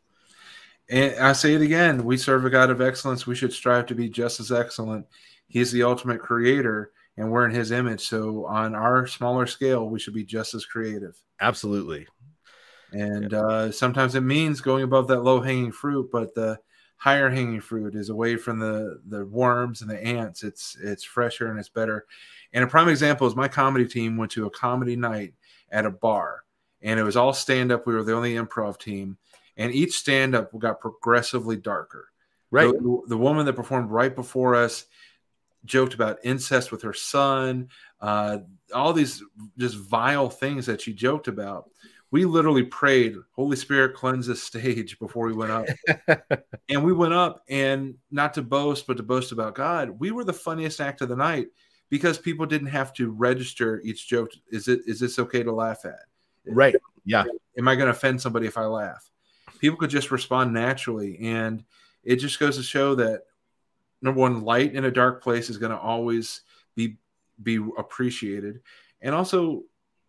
And I say it again, we serve a God of excellence. We should strive to be just as excellent. He's the ultimate creator, and we're in his image. So on our smaller scale, we should be just as creative.
Absolutely.
And sometimes it means going above that low-hanging fruit, but the higher hanging fruit is away from the worms and the ants. It's fresher and it's better. And a prime example is my comedy team went to a comedy night at a bar, and it was all stand-up. We were the only improv team, and each stand-up got progressively darker. Right. The woman that performed right before us, joked about incest with her son, all these just vile things that she joked about. We literally prayed, Holy Spirit, cleanse this stage before we went up. And we went up, and not to boast, but to boast about God. We were the funniest act of the night because people didn't have to register each joke. Is this okay to laugh at?
Right. Yeah.
Am I going to offend somebody if I laugh? People could just respond naturally. And it just goes to show that, number one, light in a dark place is going to always be appreciated. And also,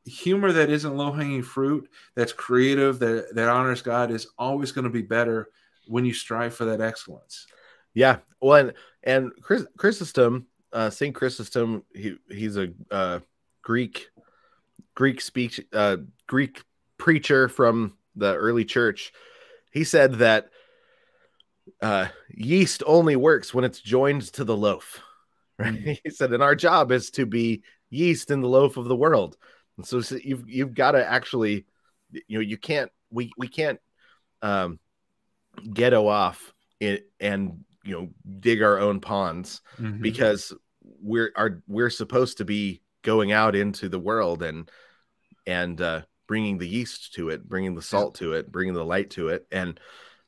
humor that isn't low-hanging fruit, that's creative, that honors God, is always going to be better when you strive for that excellence.
Yeah. Well, and Chrysostom, Saint Chrysostom, he's a Greek preacher from the early church. He said that yeast only works when it's joined to the loaf. Right? Mm-hmm. He said, and our job is to be yeast in the loaf of the world. And so you've got to actually, we can't ghetto off it and dig our own ponds, mm-hmm. because we're supposed to be going out into the world and bringing the yeast to it, bringing the salt to it, bringing the light to it,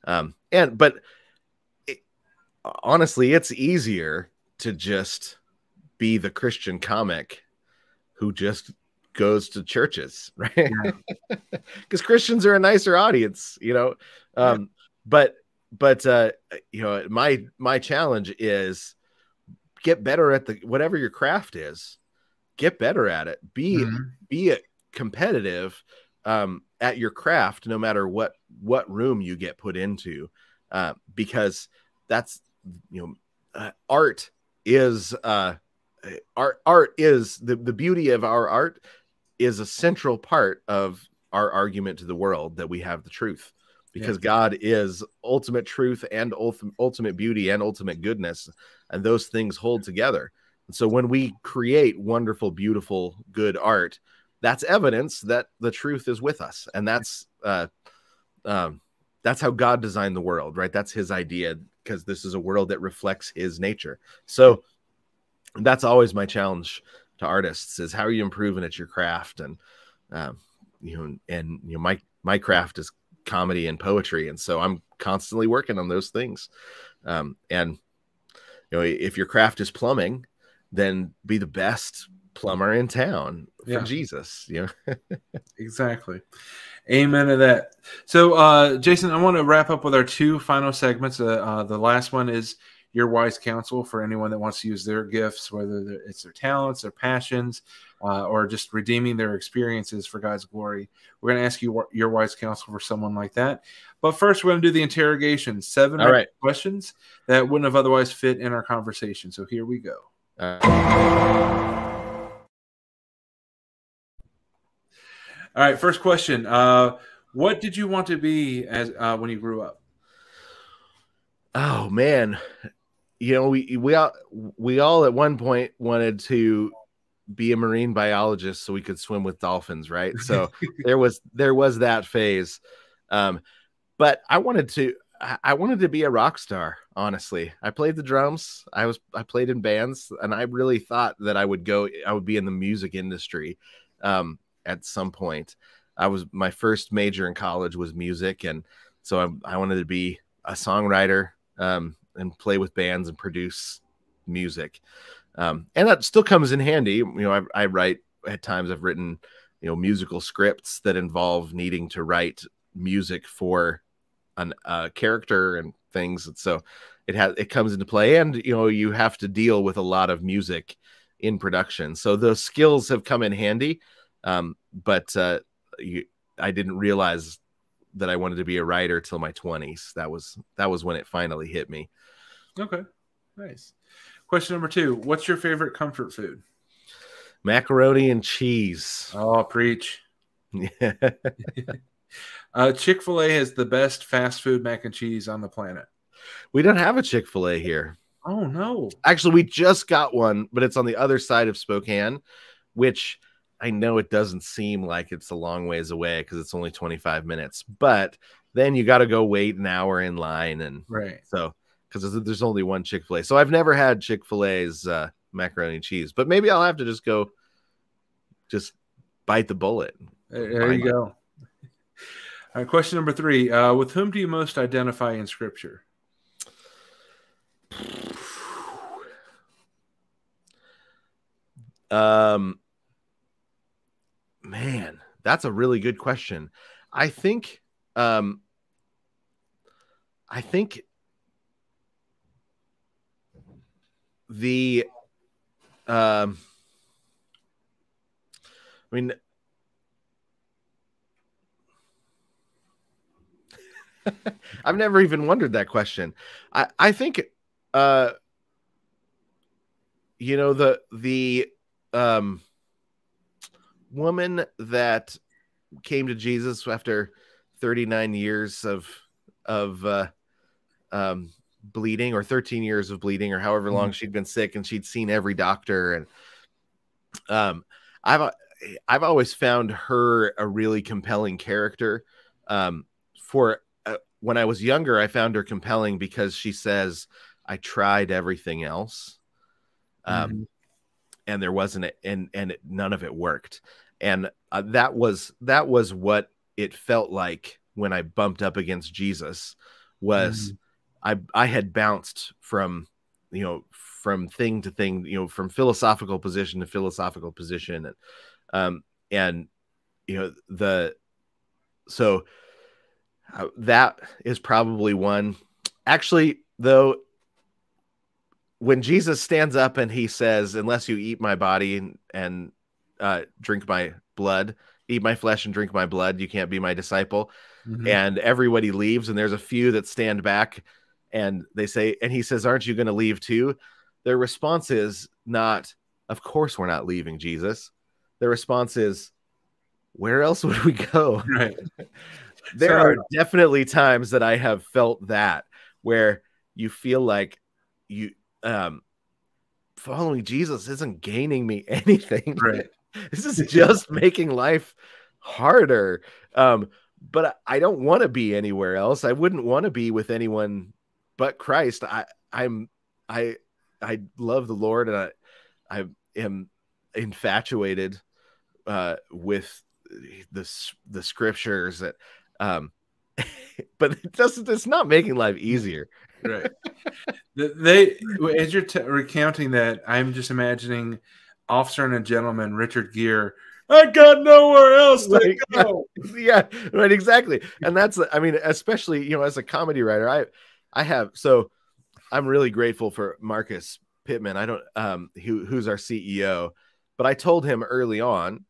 but honestly, it's easier to just be the Christian comic who just goes to churches, right? Because Christians are a nicer audience, but my challenge is get better at whatever your craft is, get better at it, be competitive at your craft, no matter what room you get put into, because that's, art is the beauty of our art is a central part of our argument to the world that we have the truth, because God is ultimate truth and ultimate beauty and ultimate goodness, and those things hold together. And so when we create wonderful, beautiful, good art, that's evidence that the truth is with us, and that's how God designed the world, right? That's his idea, because this is a world that reflects his nature. So that's always my challenge to artists, is how are you improving at your craft? And my craft is comedy and poetry, and so I'm constantly working on those things. And if your craft is plumbing, then be the best plumber in town for Jesus.
Exactly. Amen to that. So, Jason, I want to wrap up with our two final segments. The last one is your wise counsel for anyone that wants to use their gifts, whether it's their talents, their passions, or just redeeming their experiences for God's glory. We're going to ask you your wise counsel for someone like that. But first, we're going to do the interrogation. 7 questions that wouldn't have otherwise fit in our conversation. So here we go. All right, first question. What did you want to be as when you grew up?
Oh man, we all at one point wanted to be a marine biologist so we could swim with dolphins, right? So there was that phase. But I wanted to be a rock star, honestly. I played the drums. I played in bands, and I really thought that I would be in the music industry. At some point, my first major in college was music, and so I wanted to be a songwriter and play with bands and produce music, and that still comes in handy. I write at times. I've written musical scripts that involve needing to write music for a character and things, and so it comes into play. And you have to deal with a lot of music in production, so those skills have come in handy. But I didn't realize that I wanted to be a writer till my 20s. That was when it finally hit me.
Okay, nice. Question number 2: what's your favorite comfort food?
Macaroni and cheese.
Oh, preach. Yeah. Chick-fil-A has the best fast food mac and cheese on the planet.
We don't have a Chick-fil-A here.
Oh no!
Actually, we just got one, but it's on the other side of Spokane, which I know it doesn't seem like it's a long ways away because it's only 25 minutes, but then you got to go wait an hour in line. And
right.
So because there's only one Chick-fil-A. So I've never had Chick-fil-A's macaroni and cheese, but maybe I'll have to just bite the bullet.
There you go. All right, question number 3. With whom do you most identify in Scripture?
Man, that's a really good question. I think the I mean, I've never even wondered that question. I think you know, the woman that came to Jesus after 39 years of bleeding, or 13 years of bleeding, or however long she'd been sick, and she'd seen every doctor. And I've always found her a really compelling character. When I was younger, I found her compelling because she says, I tried everything else. And there wasn't none of it worked. And that was what it felt like when I bumped up against Jesus. Was I had bounced from thing to thing, from philosophical position to philosophical position. And that is probably one. Actually, though, when Jesus stands up and he says, unless you eat my body and drink my blood, eat my flesh and drink my blood, you can't be my disciple. And everybody leaves, and there's a few that stand back, and they say, and he says, aren't you going to leave too? Their response is not, of course we're not leaving, Jesus. Their response is, where else would we go?
Right.
There are definitely times that I have felt that, where you feel like you following Jesus isn't gaining me anything.
Right.
This is just making life harder. But I don't want to be anywhere else. I wouldn't want to be with anyone but Christ. I love the Lord, and I am infatuated with the scriptures that but it's not making life easier.
Right. As you're recounting that, I'm just imagining Officer and a Gentleman, Richard Gere. I got nowhere else to go.
Yeah, right, exactly. And that's, I mean, especially, as a comedy writer, I'm really grateful for Marcus Pittman. I don't, who's our CEO, but I told him early on,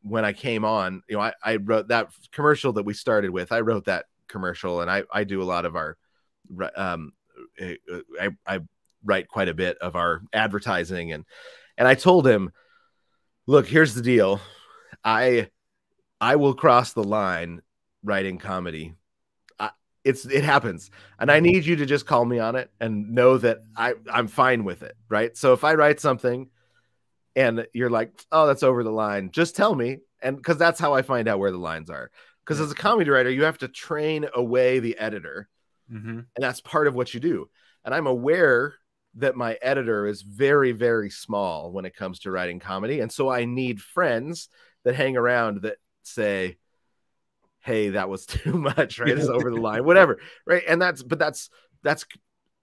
when I came on, I wrote that commercial that we started with. I wrote that commercial, and I do a lot of our, I write quite a bit of our advertising, and I told him, look, here's the deal. I will cross the line writing comedy. It happens. And I need you to just call me on it and know that I'm fine with it. Right. So if I write something and you're like, oh, that's over the line, just tell me. And because that's how I find out where the lines are. Because as a comedy writer, you have to train away the editor. And that's part of what you do. And I'm aware that my editor is very, very small when it comes to writing comedy. And so I need friends that hang around that say, hey, that was too much, right? It's over the line, whatever. Right. And that's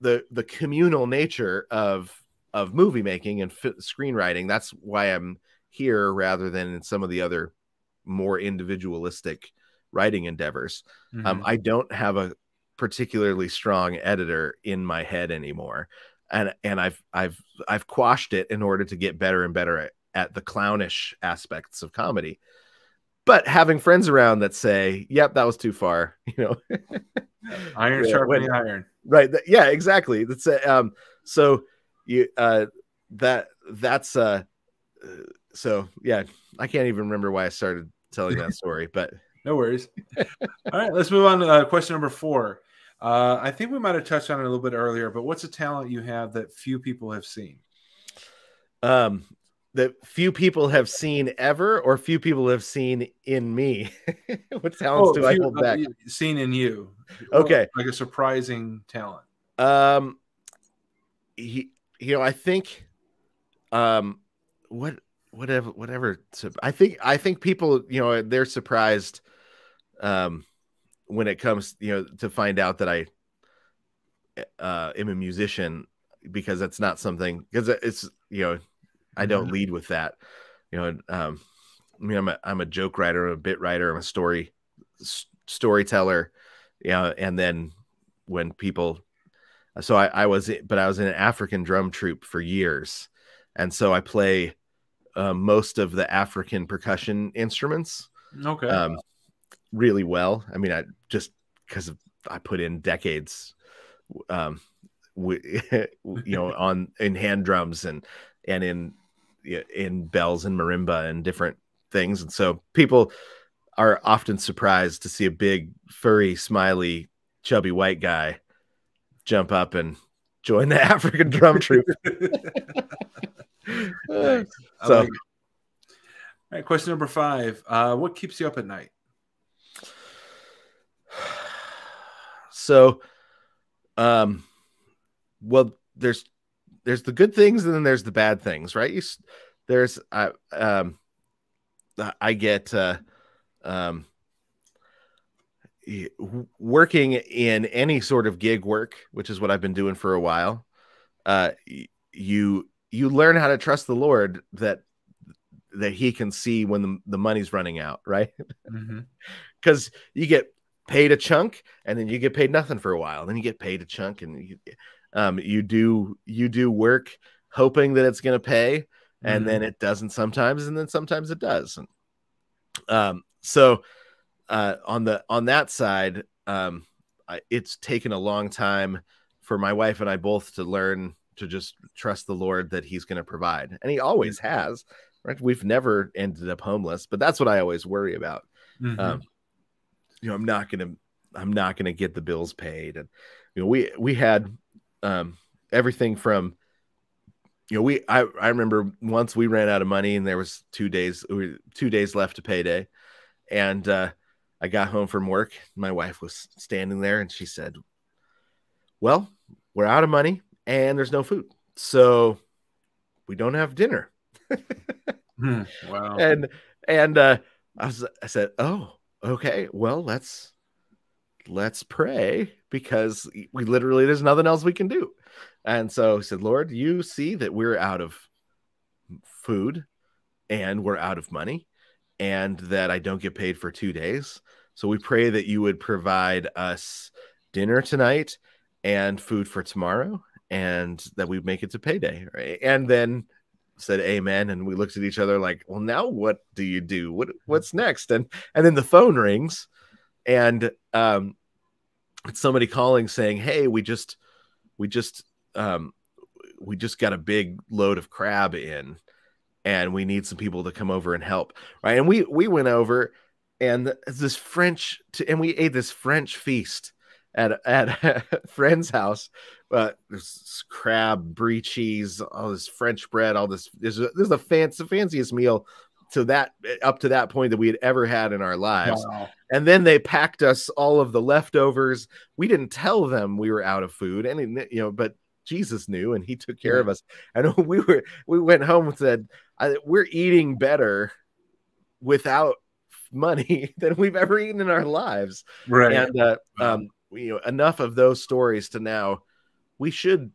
the communal nature of movie making and screenwriting. That's why I'm here rather than in some of the other more individualistic writing endeavors. I don't have a particularly strong editor in my head anymore. And I've quashed it in order to get better and better at the clownish aspects of comedy. But having friends around that say, yep, that was too far,
iron sharpening iron.
Right. Yeah, exactly. That's so you that's so yeah, I can't even remember why I started telling that story, but
no worries. All right, let's move on to question number 4. I think we might have touched on it a little bit earlier, but what's a talent you have that few people have seen?
That few people have seen ever, or few people have seen in me? What talents do I hold back?
Seen in you.
Okay.
Like a surprising talent.
I think, whatever. I think people, they're surprised, when it comes, to find out that I am a musician, because that's not something, because it's, I don't lead with that, I mean, I'm a joke writer, I'm a bit writer, I'm a storyteller, and then when people, so I was in an African drum troupe for years, and so I play most of the African percussion instruments.
Okay.
Really well. I mean, I just, because I put in decades, in hand drums and in bells and marimba and different things, and so people are often surprised to see a big, furry, smiley, chubby white guy jump up and join the African drum troupe.
Nice.
So,
all right, question number 5. What keeps you up at night?
So, well, there's the good things and then there's the bad things, right? I get working in any sort of gig work, which is what I've been doing for a while. You learn how to trust the Lord that he can see when the money's running out, right? Because you get paid a chunk and then you get paid nothing for a while, and then you get paid a chunk, and you do work hoping that it's going to pay, and then it doesn't sometimes, and then sometimes it does. So on that side, it's taken a long time for my wife and I both to learn to just trust the Lord that he's going to provide, and he always has, right? We've never ended up homeless, but that's what I always worry about. I'm not gonna get the bills paid, and we had everything from, I remember once we ran out of money and there was 2 days left to payday, and I got home from work. My wife was standing there and she said, "Well, we're out of money and there's no food, so we don't have dinner."
Wow.
And I said, "Oh, okay, well, let's pray, because we literally, there's nothing else we can do." And so he said, "Lord, you see that we're out of food and we're out of money, and that I don't get paid for 2 days. So we pray that you would provide us dinner tonight and food for tomorrow, and that we make it to payday." Right? And then said amen, and we looked at each other like, well, now what do you do? What's next? And then the phone rings, and it's somebody calling saying, "Hey, we just got a big load of crab in, and we need some people to come over and help." Right? And we went over, and and we ate this French feast at a friend's house. There's crab, brie cheese, all this French bread, all this. This is the fanciest meal up to that point that we had ever had in our lives.
Wow.
And then they packed us all of the leftovers. We didn't tell them we were out of food, and but Jesus knew, and he took care of us. And we went home and said, "We're eating better without money than we've ever eaten in our lives."
Right.
And enough of those stories to now we should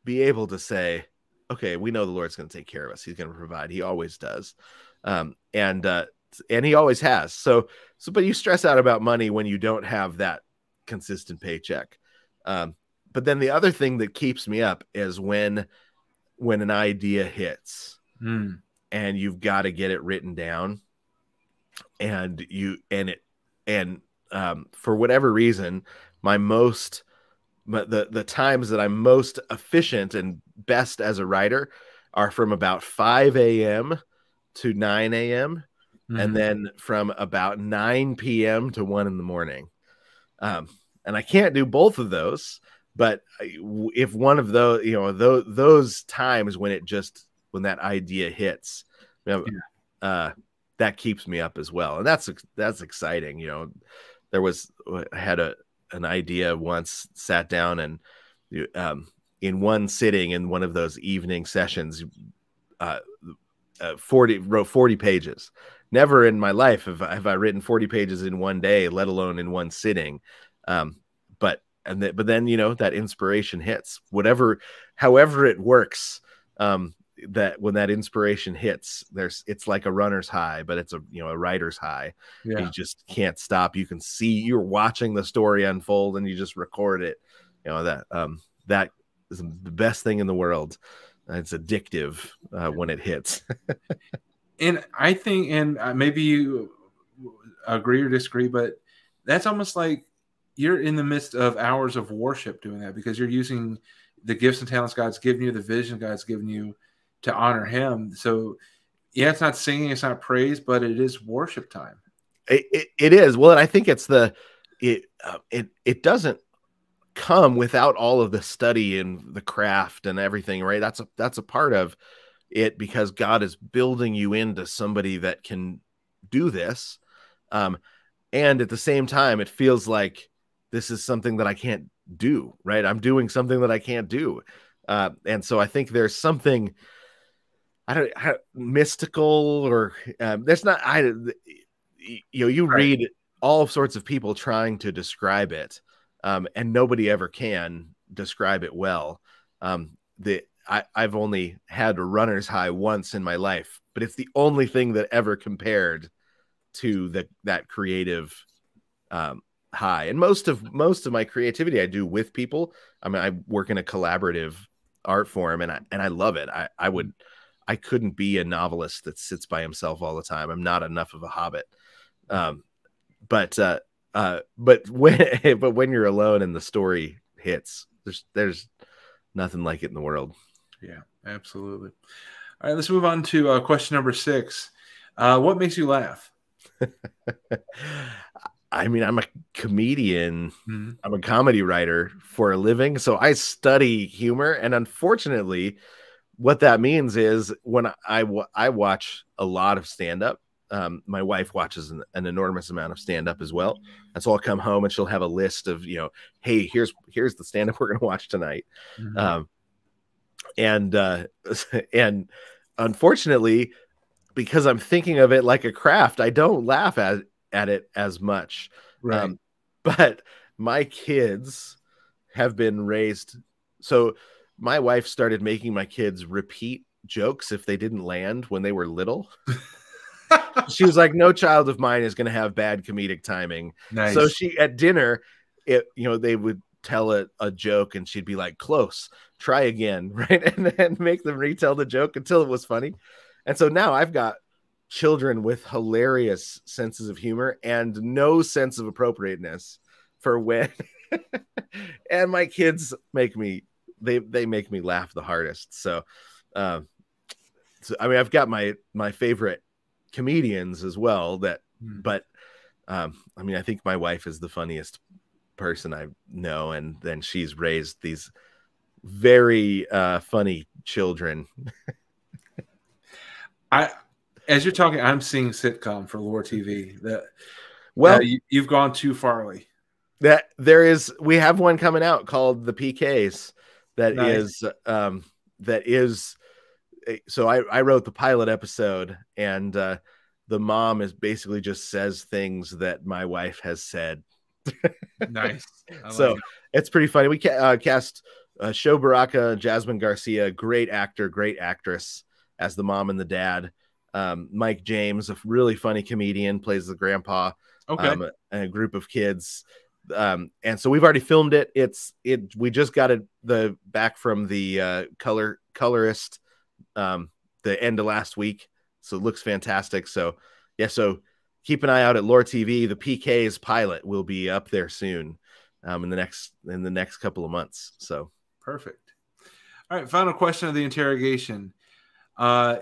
be able to say, okay, we know the Lord's going to take care of us. He's going to provide. He always does. And he always has. So, but you stress out about money when you don't have that consistent paycheck. But then the other thing that keeps me up is when an idea hits and you've got to get it written down, and for whatever reason, the times that I'm most efficient and best as a writer are from about 5 a.m. to 9 a.m. and then from about 9 p.m. to 1 in the morning. And I can't do both of those, but if one of those, those times when that idea hits, that keeps me up as well. And that's exciting. I had an idea once, sat down and in one sitting in one of those evening sessions, 40 pages. Never in my life have I written 40 pages in one day, let alone in one sitting. But then, you know, that inspiration hits, however it works. That when that inspiration hits, it's like a runner's high, but it's a writer's high.
Yeah.
You just can't stop. You can see you're watching the story unfold, and you just record it. You know, that is the best thing in the world. It's addictive when it hits.
And I think, and maybe you agree or disagree, but that's almost like you're in the midst of hours of worship doing that, because you're using the gifts and talents God's given you, the vision God's given you, to honor him. So yeah, it's not singing, it's not praise, but it is worship time.
It is. Well, and I think it's it doesn't come without all of the study and the craft and everything, right? That's a part of it, because God is building you into somebody that can do this. And at the same time, it feels like this is something that I can't do, right? I'm doing something that I can't do. And so I think there's something, mystical, or there's not, you read all sorts of people trying to describe it, and nobody ever can describe it well. I've only had a runner's high once in my life, but it's the only thing that ever compared to that creative high. And most of my creativity I do with people. I mean, I work in a collaborative art form, and I love it. I couldn't be a novelist that sits by himself all the time. I'm not enough of a hobbit. But when you're alone and the story hits, there's nothing like it in the world.
Yeah, absolutely. All right, let's move on to question number 6. What makes you laugh?
I mean, I'm a comedian. Mm-hmm. I'm a comedy writer for a living, so I study humor. And unfortunately, what that means is when I watch a lot of stand-up, my wife watches an enormous amount of stand-up as well. And so I'll come home and she'll have a list of, hey, here's the stand-up we're going to watch tonight. Mm-hmm. And unfortunately, because I'm thinking of it like a craft, I don't laugh at it as much.
Right.
But my kids have been raised. So my wife started making my kids repeat jokes if they didn't land when they were little. She was like, no child of mine is going to have bad comedic timing.
Nice.
So at dinner, they would tell a joke and she'd be like, close, try again. Right. And then make them retell the joke until it was funny. And so now I've got children with hilarious senses of humor and no sense of appropriateness for when, and my kids make me laugh the hardest. So I mean, I've got my favorite comedians as well but I mean, I think my wife is the funniest person I know, and then she's raised these very funny children.
As you're talking, I'm seeing sitcom for Loor TV. You've gone too Farley.
We have one coming out called The PKs. Nice. That is. So I wrote the pilot episode, and the mom basically just says things that my wife has said.
Nice.
So it's pretty funny. We cast Sho Baraka, Jasmine Garcia, great actor, great actress, as the mom and the dad. Mike James, a really funny comedian, plays the grandpa.
Okay.
And a group of kids. And so we've already filmed it. We just got back from the colorist the end of last week, so it looks fantastic. So so keep an eye out at Loor TV. The PK's pilot will be up there soon, in the next couple of months. So
perfect. All right, final question of the interrogation.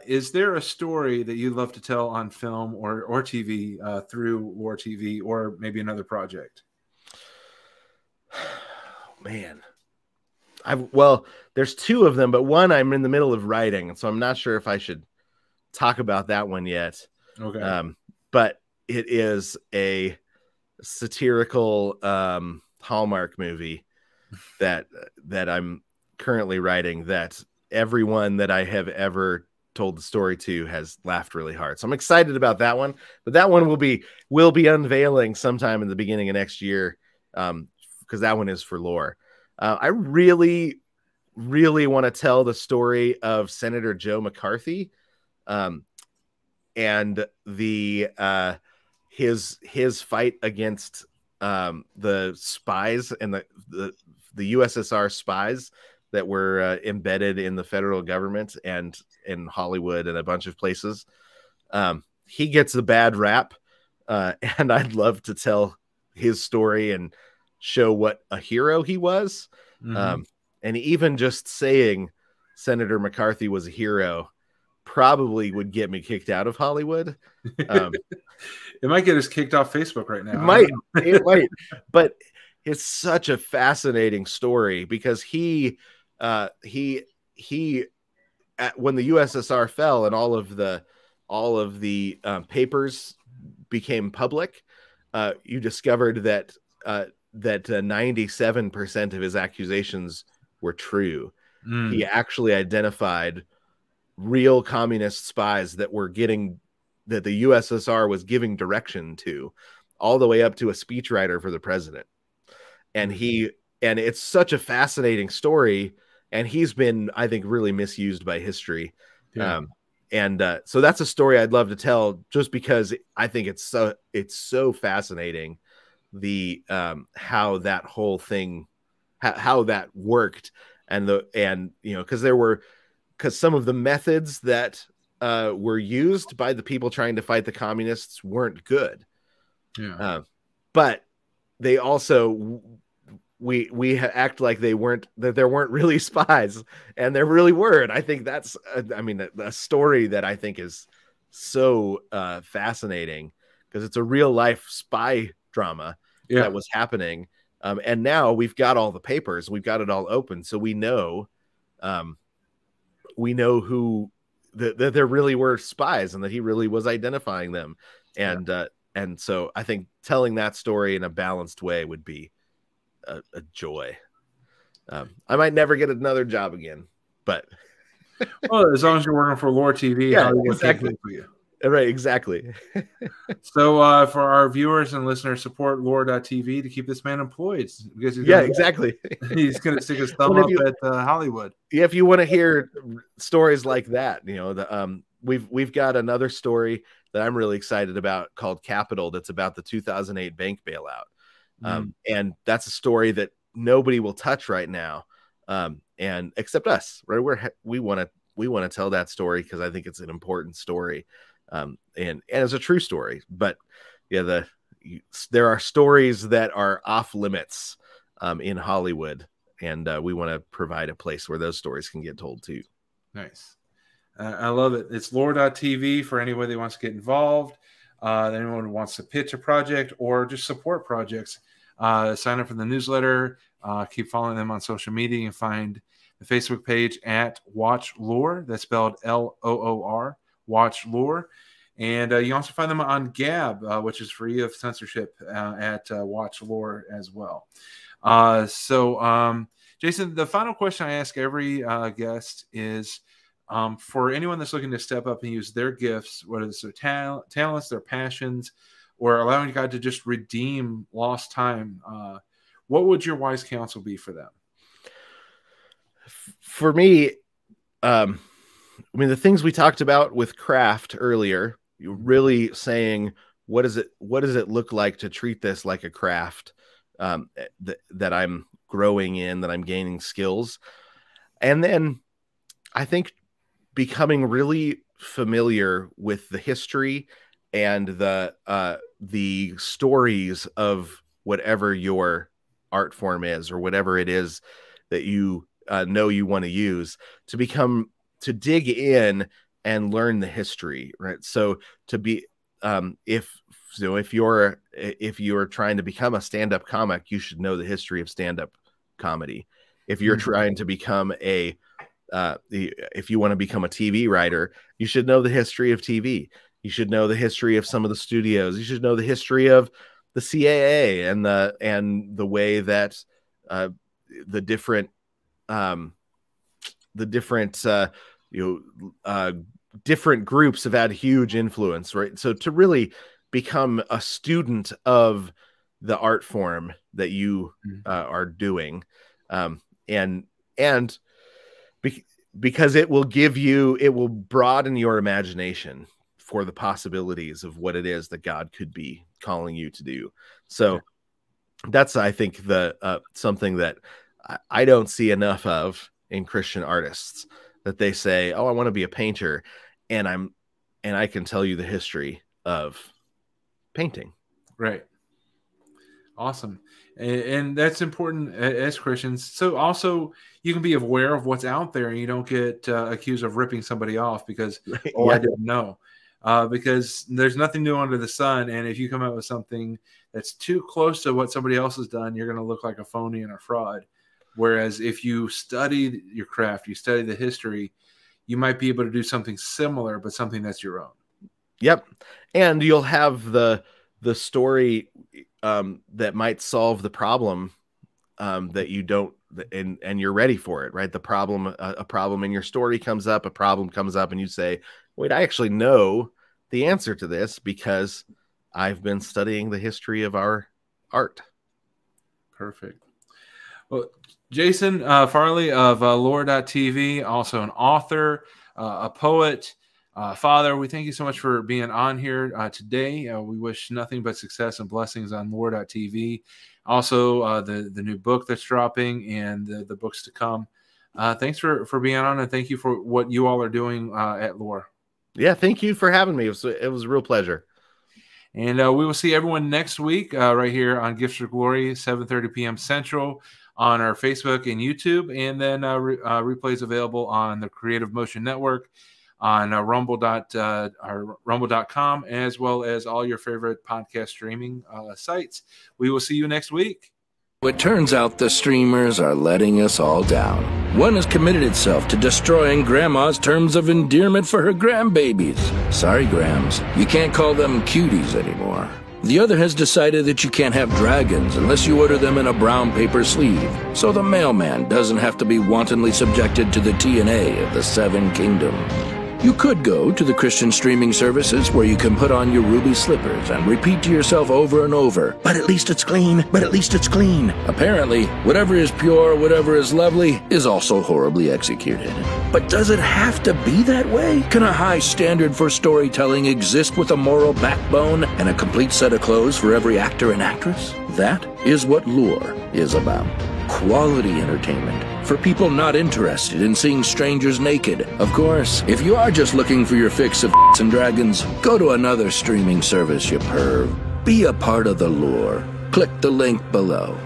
Is there a story that you'd love to tell on film or TV through Loor TV, or maybe another project?
Man, there's 2 of them, but one I'm in the middle of writing, so I'm not sure if I should talk about that one yet.
Okay.
But it is a satirical Hallmark movie that I'm currently writing that everyone that I have ever told the story to has laughed really hard. So I'm excited about that one. But that one will be unveiling sometime in the beginning of next year, because that one is for Loor. I really want to tell the story of Senator Joe McCarthy, and the his fight against the spies and the USSR spies that were embedded in the federal government and in Hollywood and a bunch of places. He gets a bad rap, and I'd love to tell his story and show what a hero he was.
Mm-hmm.
And even just saying Senator McCarthy was a hero probably would get me kicked out of Hollywood.
It might get us kicked off Facebook right now.
It might, but it's such a fascinating story because when the USSR fell and all of the papers became public, you discovered that 97% of his accusations were true. He actually identified real communist spies that the USSR was giving direction to, all the way up to a speechwriter for the president. And it's such a fascinating story, and he's been, I think, really misused by history.
Yeah.
So that's a story I'd love to tell, just because I think it's so fascinating, the how that whole thing, how that worked, and because some of the methods that were used by the people trying to fight the communists weren't good.
Yeah.
But they also, we act like there weren't really spies, and there really were. And I think that's, a story that I think is so fascinating, because it's a real life spy drama that was happening. And now we've got all the papers, we've got it all open. So we know who that there really were spies, and that he really was identifying them. And so I think telling that story in a balanced way would be a joy. I might never get another job again, but
well, as long as you're working for Loor TV,
yeah, exactly.
For you.
Right, exactly.
So for our viewers and listeners, support Loor.tv to keep this man employed, because
exactly.
He's going to stick his thumb up at Hollywood.
Yeah, if you want to hear stories like that, we've got another story that I'm really excited about called Capital, that's about the 2008 bank bailout. And that's a story that nobody will touch right now, and except us, right? We want to tell that story because I think it's an important story, and it's a true story. But yeah, there are stories that are off limits in Hollywood, and we want to provide a place where those stories can get told too.
Nice. I love it. It's Loor.tv for anybody that wants to get involved, anyone who wants to pitch a project or just support projects. Sign up for the newsletter. Keep following them on social media. You can find the Facebook page at Watch Loor. That's spelled Loor, Watch Loor. And you also find them on Gab, which is free of censorship, at Watch Loor as well. Jason, the final question I ask every guest is, for anyone that's looking to step up and use their gifts, whether it's their talents, their passions, or allowing God to just redeem lost time, what would your wise counsel be for them?
For me, the things we talked about with craft earlier, you're really saying, what does it look like to treat this like a craft that I'm growing in, that I'm gaining skills? And then I think becoming really familiar with the history and the stories of whatever your art form is, or whatever it is that you know you want to use, to dig in and learn the history, right? So to be if you're trying to become a stand-up comic, you should know the history of stand-up comedy. If you're trying to become if you want to become a TV writer, you should know the history of TV. You should know the history of some of the studios. You should know the history of the CAA and the way that the different different groups have had huge influence, right? So to really become a student of the art form that you are doing, because it will broaden your imagination for the possibilities of what it is that God could be calling you to do. So that's, I think, the something that I don't see enough of in Christian artists, that they say, oh, I want to be a painter, and I can tell you the history of painting.
Right. Awesome. And that's important as Christians. So also you can be aware of what's out there, and you don't get accused of ripping somebody off because, I didn't know. Because there's nothing new under the sun. And if you come out with something that's too close to what somebody else has done, you're going to look like a phony and a fraud. Whereas if you study your craft, you study the history, you might be able to do something similar, but something that's your own.
Yep. And you'll have the story that might solve the problem that you don't, and you're ready for it, right? The problem, a problem in your story comes up, a problem comes up, and you say, wait, I actually know the answer to this because I've been studying the history of our art.
Perfect. Well, Jason Farley of Loor.tv, also an author, a poet, Father, we thank you so much for being on here today. We wish nothing but success and blessings on Loor.tv. Also, the new book that's dropping and the books to come. Thanks for being on, and thank you for what you all are doing at Loor.
Yeah, thank you for having me. It was a real pleasure.
And we will see everyone next week right here on Gifts for Glory, 7:30 p.m. Central on our Facebook and YouTube. And then replays available on the Creative Motion Network, on rumble.com, as well as all your favorite podcast streaming sites. We will see you next week.
It turns out the streamers are letting us all down. One has committed itself to destroying Grandma's terms of endearment for her grandbabies. Sorry, Grams, you can't call them cuties anymore. The other has decided that you can't have dragons unless you order them in a brown paper sleeve, so the mailman doesn't have to be wantonly subjected to the TNA of the Seven Kingdoms. You could go to the Christian streaming services where you can put on your ruby slippers and repeat to yourself over and over, but at least it's clean, but at least it's clean. Apparently, whatever is pure, whatever is lovely, is also horribly executed. But does it have to be that way? Can a high standard for storytelling exist with a moral backbone and a complete set of clothes for every actor and actress? That is what Loor is about. Quality entertainment for people not interested in seeing strangers naked. Of course, if you are just looking for your fix of and dragons, go to another streaming service, you perv. Be a part of the Loor. Click the link below.